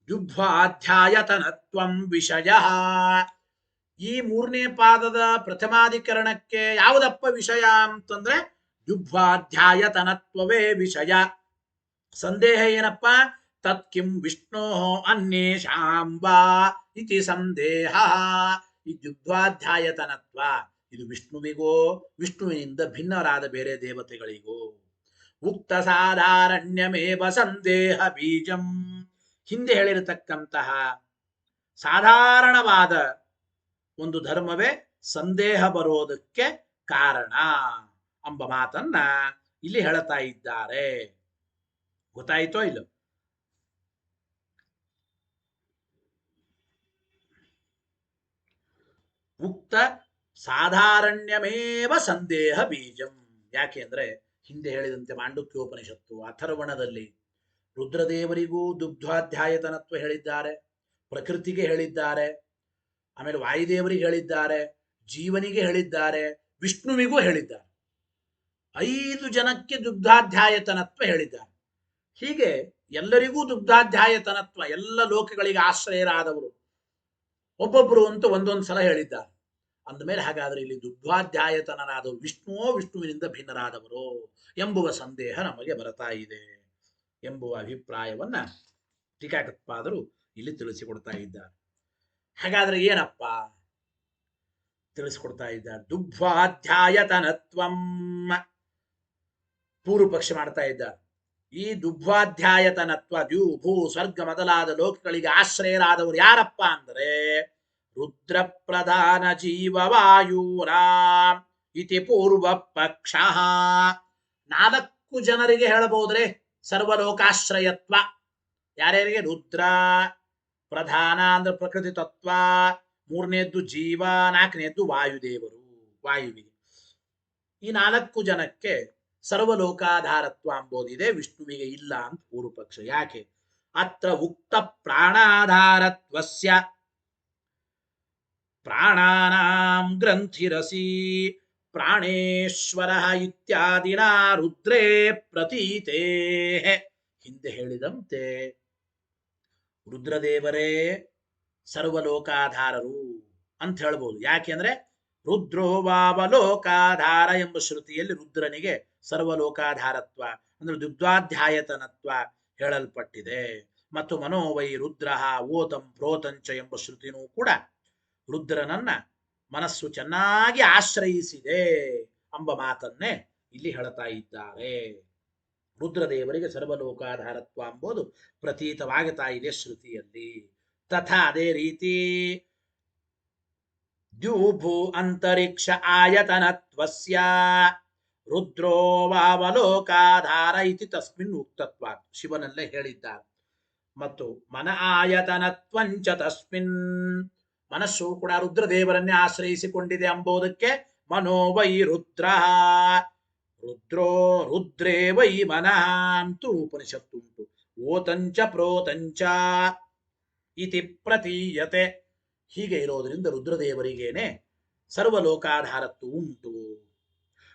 ದುಗ್ಧ್ವಾಧ್ಯಾಯತನತ್ವಂ ವಿಷಯ. ಈ 3ನೇ ಪಾದದ ಪ್ರಥಮಾಧಿಕರಣಕ್ಕೆ ಯಾವುದಪ್ಪ ವಿಷಯ ಅಂತಂದ್ರೆ ದುಗ್ಧ್ವಾಧ್ಯಾಯತನತ್ವವೇ ವಿಷಯ. ಸಂದೇಹ ಏನಪ್ಪ? ತತ್ಕಿಂ ವಿಷ್ಣೋ ಅನ್ಯೇಷಾಂ ವಾ ಇತಿ ಸಂದೇಹ. ಈ ದುಗ್ಧ್ವಾಧ್ಯಾಯತನತ್ವ ಇದು ವಿಷ್ಣುವಿಗೋ, ವಿಷ್ಣುವಿನಿಂದ ಭಿನ್ನರಾದ ಬೇರೆ ದೇವತೆಗಳಿಗೋ? ಉಕ್ತ ಸಾಧಾರಣ್ಯಮೇವ ಸಂದೇಹ ಬೀಜಂ. ಹಿಂದೆ ಹೇಳಿರತಕ್ಕಂತಹ ಸಾಧಾರಣವಾದ ಒಂದು ಧರ್ಮವೇ ಸಂದೇಹ ಬರೋದಕ್ಕೆ ಕಾರಣ ಎಂಬ ಮಾತನ್ನ ಇಲ್ಲಿ ಹೇಳ್ತಾ ಇದ್ದಾರೆ. ಗೊತ್ತಾಯಿತೋ ಇಲ್ಲ? ಉಕ್ತ ಸಾಧಾರಣ್ಯಮೇವ ಸಂದೇಹ ಬೀಜಂ. ಯಾಕೆ ಅಂದ್ರೆ ಹಿಂದೆ ಹೇಳಿದಂತೆ ಮಾಂಡುಕ್ಯೋಪನಿಷತ್ತು ಅಥರ್ವಣದಲ್ಲಿ ರುದ್ರದೇವರಿಗೂ ದುಗ್ಧಾಧ್ಯಾಯತನತ್ವ ಹೇಳಿದ್ದಾರೆ, ಪ್ರಕೃತಿಗೆ ಹೇಳಿದ್ದಾರೆ, ಆಮೇಲೆ ವಾಯುದೇವರಿಗೆ ಹೇಳಿದ್ದಾರೆ, ಜೀವನಿಗೆ ಹೇಳಿದ್ದಾರೆ, ವಿಷ್ಣುವಿಗೂ ಹೇಳಿದ್ದಾರೆ. 5 ಜನಕ್ಕೆ ದುಗ್ಧಾಧ್ಯಾಯತನತ್ವ ಹೇಳಿದ್ದಾರೆ. ಹೀಗೆ ಎಲ್ಲರಿಗೂ ದುಗ್ಧಾಧ್ಯಾಯತನತ್ವ, ಎಲ್ಲ ಲೋಕಗಳಿಗೆ ಆಶ್ರಯರಾದವರು ಒಬ್ಬೊಬ್ಬರು ಅಂತ ಒಂದೊಂದು ಸಲ ಹೇಳಿದ್ದಾರೆ. ಅಂದಮೇಲೆ ಹಾಗಾದ್ರೆ ಇಲ್ಲಿ ದುಗ್ಧಾಧ್ಯಾಯತನರಾದವರು ವಿಷ್ಣುವೋ ವಿಷ್ಣುವಿನಿಂದ ಭಿನ್ನರಾದವರು ಎಂಬುವ ಸಂದೇಹ ನಮಗೆ ಬರ್ತಾ ಇದೆ ಎಂಬುವ ಅಭಿಪ್ರಾಯವನ್ನ ಟೀಕಾಕೃತ್ಪಾದರು ಇಲ್ಲಿ ತಿಳಿಸಿಕೊಡ್ತಾ ಇದ್ದಾರೆ. ಹಾಗಾದ್ರೆ ಏನಪ್ಪ ತಿಳಿಸಿಕೊಡ್ತಾ ಇದ್ದಾರೆ? ದುಗ್ಧಾಧ್ಯಾಯತನತ್ವಂ. ಪೂರ್ವ ಪಕ್ಷ ಮಾಡ್ತಾ ಇದ್ದಾರೆ. ಈ ದುಗ್ಧಾಧ್ಯಾಯತನತ್ವ, ದ್ಯೂ ಭೂ ಸ್ವರ್ಗ ಮೊದಲಾದ ಲೋಕಗಳಿಗೆ ಆಶ್ರಯರಾದವರು ಯಾರಪ್ಪ ಅಂದರೆ ರುದ್ರ ಪ್ರಧಾನ ಜೀವವಾಯೂನಾಂ ಇತಿ ಪೂರ್ವ ಪಕ್ಷ. 4 ಜನರಿಗೆ ಹೇಳಬಹುದ್ರೆ ಸರ್ವಲೋಕಾಶ್ರಯತ್ವ. ಯಾರ್ಯಾರಿಗೆ? ರುದ್ರ ಪ್ರಧಾನ ಅಂದ್ರೆ ಪ್ರಕೃತಿ ತತ್ವ, 3ನೇದ್ದು ಜೀವ, 4ನೇದ್ದು ವಾಯುದೇವರು, ವಾಯುವಿಗೆ. ಈ 4 ಜನಕ್ಕೆ ಸರ್ವಲೋಕಾಧಾರತ್ವ ಅಂಬೋದಿದೆ, ವಿಷ್ಣುವಿಗೆ ಇಲ್ಲ ಅಂತ ಪೂರ್ವ ಪಕ್ಷ. ಯಾಕೆ? ಅತ್ರ ಉಕ್ತ ಪ್ರಾಣಾಧಾರತ್ವಸ್ಯ ಪ್ರಾಣಾನಾಂ ಗ್ರಂಥಿರಸಿ ಪ್ರಾಣೇಶ್ವರ ಇತ್ಯಾದಿನ ರುದ್ರೇ ಪ್ರತೀತೇ. ಹಿಂದೆ ಹೇಳಿದಂತೆ ರುದ್ರದೇವರೇ ಸರ್ವಲೋಕಾಧಾರರು ಅಂತ ಹೇಳ್ಬೋದು. ಯಾಕೆಂದ್ರೆ ರುದ್ರೋ ವಾವಲೋಕಾಧಾರ ಎಂಬ ಶ್ರುತಿಯಲ್ಲಿ ರುದ್ರನಿಗೆ ಸರ್ವಲೋಕಾಧಾರತ್ವ ಅಂದ್ರೆ ದುಗ್ಧಾಧ್ಯಾಯತನತ್ವ ಹೇಳಲ್ಪಟ್ಟಿದೆ. ಮತ್ತು ಮನೋವೈ ರುದ್ರ ಓತಂ ಪ್ರೋತಂಚ ಎಂಬ ಶ್ರುತಿನೂ ಕೂಡ ರುದ್ರನನ್ನ ಮನಸ್ಸು ಚೆನ್ನಾಗಿ ಆಶ್ರಯಿಸಿದೆ ಎಂಬ ಮಾತನ್ನೇ ಇಲ್ಲಿ ಹೇಳ್ತಾ ಇದ್ದಾರೆ. ರುದ್ರದೇವರಿಗೆ ಸರ್ವಲೋಕಾಧಾರತ್ವ ಎಂಬುದು ಪ್ರತೀತವಾಗುತ್ತಾ ಇದೆ ಶ್ರುತಿಯಲ್ಲಿ. ತಥಾ ಅದೇ ರೀತಿ ದ್ಯೂಭೂ ಅಂತರಿಕ್ಷ ಆಯತನತ್ವಸ್ಯ ರುದ್ರೋ ವಾವಲೋಕಾಧಾರ ಇತಿ ತಸ್ಮಿನ್ ಉಕ್ತತ್ವ. ಶಿವನಲ್ಲೇ ಹೇಳಿದ್ದಾರೆ. ಮತ್ತು ಮನ ಆಯತನತ್ವಂಚ ತಸ್ಮಿನ್, ಮನಸ್ಸು ಕೂಡ ರುದ್ರದೇವರನ್ನೇ ಆಶ್ರಯಿಸಿಕೊಂಡಿದೆ ಎಂಬುದಕ್ಕೆ ಮನೋವೈ ರುದ್ರ ರುದ್ರೋ ರುದ್ರೇ ವೈ ಮನಃ ಅಂತೂ ಉಪನಿಷತ್ತುಂಟು. ಓತಂಚ ಪ್ರೋತಂಚ ಇತಿ ಪ್ರತೀಯತೆ. ಹೀಗೆ ಇರೋದ್ರಿಂದ ರುದ್ರದೇವರಿಗೇನೆ ಸರ್ವಲೋಕಾಧಾರತ್ವ ಉಂಟು.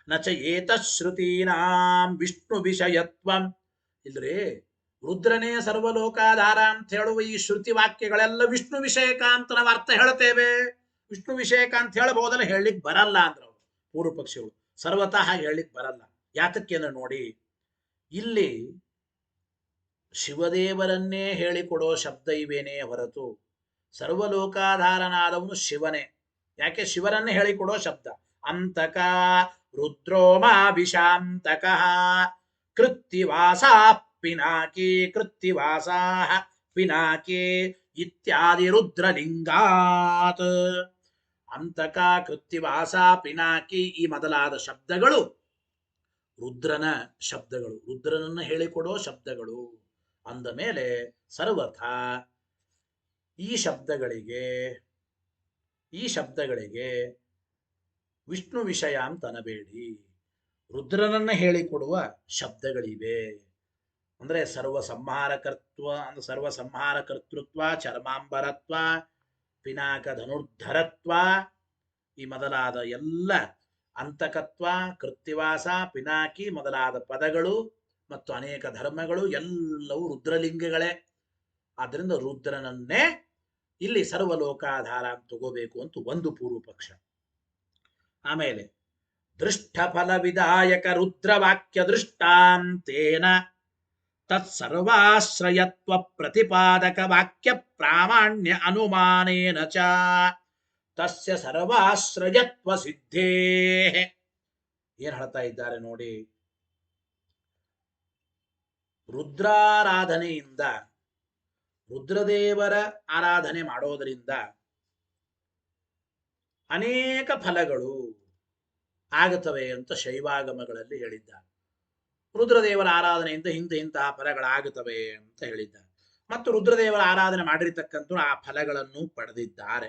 ನಚ ಏತಶ್ರುತೀನಾಂ ವಿಷ್ಣು ವಿಷಯತ್ವಂ. ಇಲ್ರಿ, ರುದ್ರನೇ ಸರ್ವಲೋಕಾಧಾರ ಅಂತ ಹೇಳುವ ಈ ಶ್ರುತಿ ವಾಕ್ಯಗಳೆಲ್ಲ ವಿಷ್ಣು ವಿಷಯಕ ಅಂತ ನಾವು ಅರ್ಥ ಹೇಳ್ತೇವೆ. ವಿಷ್ಣು ವಿಷಯಕ ಅಂತ ಹೇಳಬಹುದಲ್ಲ, ಹೇಳಲಿಕ್ಕೆ ಬರಲ್ಲ ಅಂದ್ರೆ ಅವರು ಪೂರ್ವ ಪಕ್ಷಿಗಳು ಸರ್ವತಃ ಹಾಗೆ ಹೇಳಲಿಕ್ಕೆ ಬರಲ್ಲ. ಯಾತಕ್ಕೇಂದ್ರೆ ನೋಡಿ, ಇಲ್ಲಿ ಶಿವದೇವರನ್ನೇ ಹೇಳಿಕೊಡೋ ಶಬ್ದ ಇವೇನೇ ಹೊರತು ಸರ್ವಲೋಕಾಧಾರನಾದವನು ಶಿವನೇ. ಯಾಕೆ? ಶಿವರನ್ನೇ ಹೇಳಿಕೊಡೋ ಶಬ್ದ. ಅಂತಕ ರುದ್ರೋಮಾಭಿಶಾಂತಕ ಕೃತ್ತಿವಾಸ ಪಿನಾಕಿ ಕೃತ್ತಿವಾಸ ಪಿನಾಕಿ ಇತ್ಯಾದಿ ರುದ್ರಲಿಂಗಾತ್. ಅಂತಕ, ಕೃತ್ತಿವಾಸ, ಪಿನಾಕಿ ಈ ಮೊದಲಾದ ಶಬ್ದಗಳು ರುದ್ರನ ಶಬ್ದಗಳು, ರುದ್ರನನ್ನು ಹೇಳಿಕೊಡೋ ಶಬ್ದಗಳು. ಅಂದ ಮೇಲೆ ಸರ್ವಥ ಈ ಶಬ್ದಗಳಿಗೆ ವಿಷ್ಣು ವಿಷಯ ಅಂತ ಅನ್ನಬೇಡಿ. ರುದ್ರನನ್ನ ಹೇಳಿಕೊಡುವ ಶಬ್ದಗಳಿವೆ. ಅಂದ್ರೆ ಸರ್ವಸಂಹಾರಕರ್ತ್ವ ಅಂದ್ರೆ ಸರ್ವಸಂಹಾರ ಕರ್ತೃತ್ವ, ಚರ್ಮಾಂಬರತ್ವ, ಪಿನಾಕ ಧನುರ್ಧರತ್ವ ಈ ಮೊದಲಾದ ಎಲ್ಲ ಅಂತಕತ್ವ, ಕೃತ್ತಿವಾಸ, ಪಿನಾಕಿ ಮೊದಲಾದ ಪದಗಳು ಮತ್ತು ಅನೇಕ ಧರ್ಮಗಳು ಎಲ್ಲವೂ ರುದ್ರಲಿಂಗಗಳೇ. ಆದ್ದರಿಂದ ರುದ್ರನನ್ನೇ ಇಲ್ಲಿ ಸರ್ವಲೋಕಾಧಾರ ಅಂತ ತಗೋಬೇಕು ಅಂತ ಒಂದು ಪೂರ್ವ ಪಕ್ಷ. ಆಮೇಲೆ ದೃಷ್ಟ ಫಲ ವಿಧಾಯಕ ರುದ್ರವಾಕ್ಯ ದೃಷ್ಟಾಂತೇನ ತತ್ಸರ್ವಾಶ್ರಯತ್ವ ಪ್ರತಿಪಾದಕ ವಾಕ್ಯ ಪ್ರಾಮಾಣ್ಯ ಅನುಮಾನೇನ ಚ ತಸ್ಯ ಸರ್ವಾಶ್ರಯತ್ವ ಸಿದ್ಧೇ. ಏನ್ ಹೇಳ್ತಾ ಇದ್ದಾರೆ ನೋಡಿ, ರುದ್ರಾರಾಧನೆಯಿಂದ, ರುದ್ರದೇವರ ಆರಾಧನೆ ಮಾಡೋದರಿಂದ ಅನೇಕ ಫಲಗಳು ಆಗುತ್ತವೆ ಅಂತ ಶೈವಾಗಮಗಳಲ್ಲಿ ಹೇಳಿದ್ದಾರೆ. ರುದ್ರದೇವರ ಆರಾಧನೆಯಿಂದ ಇಂತಹ ಫಲಗಳಾಗುತ್ತವೆ ಅಂತ ಹೇಳಿದ್ದಾರೆ. ಮತ್ತು ರುದ್ರದೇವರ ಆರಾಧನೆ ಮಾಡಿರ್ತಕ್ಕಂಥ ಆ ಫಲಗಳನ್ನು ಪಡೆದಿದ್ದಾರೆ.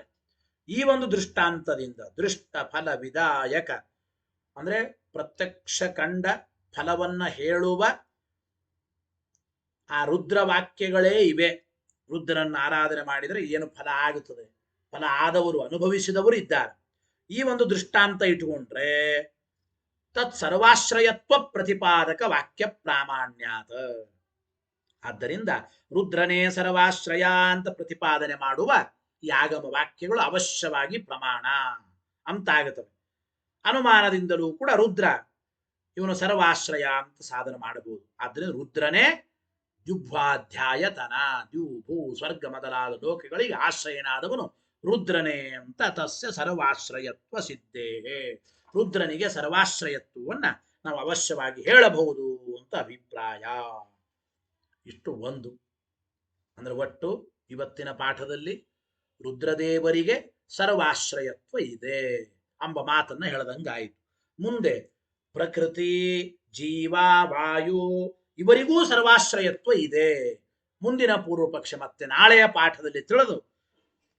ಈ ಒಂದು ದೃಷ್ಟಾಂತದಿಂದ ದೃಷ್ಟ ಫಲ ವಿದಾಯಕ ಅಂದ್ರೆ ಪ್ರತ್ಯಕ್ಷ ಕಂಡ ಫಲವನ್ನ ಹೇಳುವ ಆ ರುದ್ರವಾಕ್ಯಗಳೇ ಇವೆ. ರುದ್ರನನ್ನ ಆರಾಧನೆ ಮಾಡಿದರೆ ಏನು ಫಲ ಆಗುತ್ತದೆ, ಫಲ ಆದವರು ಅನುಭವಿಸಿದವರು ಇದ್ದಾರೆ. ಈ ಒಂದು ದೃಷ್ಟಾಂತ ಇಟ್ಟುಕೊಂಡ್ರೆ ತತ್ ಸರ್ವಾಶ್ರಯತ್ವ ಪ್ರತಿಪಾದಕ ವಾಕ್ಯ ಪ್ರಾಮಾಣ್ಯಾತ. ಆದ್ದರಿಂದ ರುದ್ರನೇ ಸರ್ವಾಶ್ರಯ ಅಂತ ಪ್ರತಿಪಾದನೆ ಮಾಡುವ ಈ ಆಗಮ ವಾಕ್ಯಗಳು ಅವಶ್ಯವಾಗಿ ಪ್ರಮಾಣ ಅಂತಾಗುತ್ತವೆ. ಅನುಮಾನದಿಂದಲೂ ಕೂಡ ರುದ್ರ ಇವನು ಸರ್ವಾಶ್ರಯ ಅಂತ ಸಾಧನೆ ಮಾಡಬಹುದು. ಆದ್ದರಿಂದ ರುದ್ರನೇ ದ್ಯುಭ್ವಾಧ್ಯಾಯತನ, ದ್ಯೂಭೂ ಸ್ವರ್ಗ ಮೊದಲಾದ ಲೋಕಗಳಿಗೆ ಆಶ್ರಯನಾದವನು ರುದ್ರನೇ ಅಂತ ತಸ್ಯ ಸರ್ವಾಶ್ರಯತ್ವ ಸಿದ್ಧೇ. ರುದ್ರನಿಗೆ ಸರ್ವಾಶ್ರಯತ್ವವನ್ನ ನಾವು ಅವಶ್ಯವಾಗಿ ಹೇಳಬಹುದು ಅಂತ ಅಭಿಪ್ರಾಯ. ಇಷ್ಟು ಒಂದು. ಅಂದ್ರೆ ಒಟ್ಟು ಇವತ್ತಿನ ಪಾಠದಲ್ಲಿ ರುದ್ರದೇವರಿಗೆ ಸರ್ವಾಶ್ರಯತ್ವ ಇದೆ ಎಂಬ ಮಾತನ್ನ ಹೇಳದಂಗಾಯಿತು. ಮುಂದೆ ಪ್ರಕೃತಿ, ಜೀವ, ವಾಯು ಇವರಿಗೂ ಸರ್ವಾಶ್ರಯತ್ವ ಇದೆ. ಮುಂದಿನ ಪೂರ್ವ ಪಕ್ಷ ಮತ್ತೆ ನಾಳೆಯ ಪಾಠದಲ್ಲಿ ತಿಳಿದು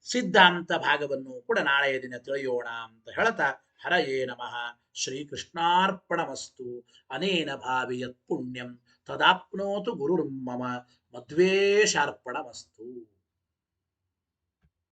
ಸಿದ್ಧಾಂತ ಭಾಗವನ್ನು ಕೂಡ ನಾಳೆಯ ದಿನ ತಿಳಿಯೋಣ ಅಂತ ಹೇಳ್ತಾ ಹರಯೇ ನಮಃ. ಶ್ರೀಕೃಷ್ಣಾರ್ಪಣಮಸ್ತು. ಅನೇನ ಭಾವಿಯತ್ ಪುಣ್ಯಂ ತದಾಪ್ನೋತು ಗುರುರ್ಮಮ. ಮಧ್ವೇಶಾರ್ಪಣಮಸ್ತು.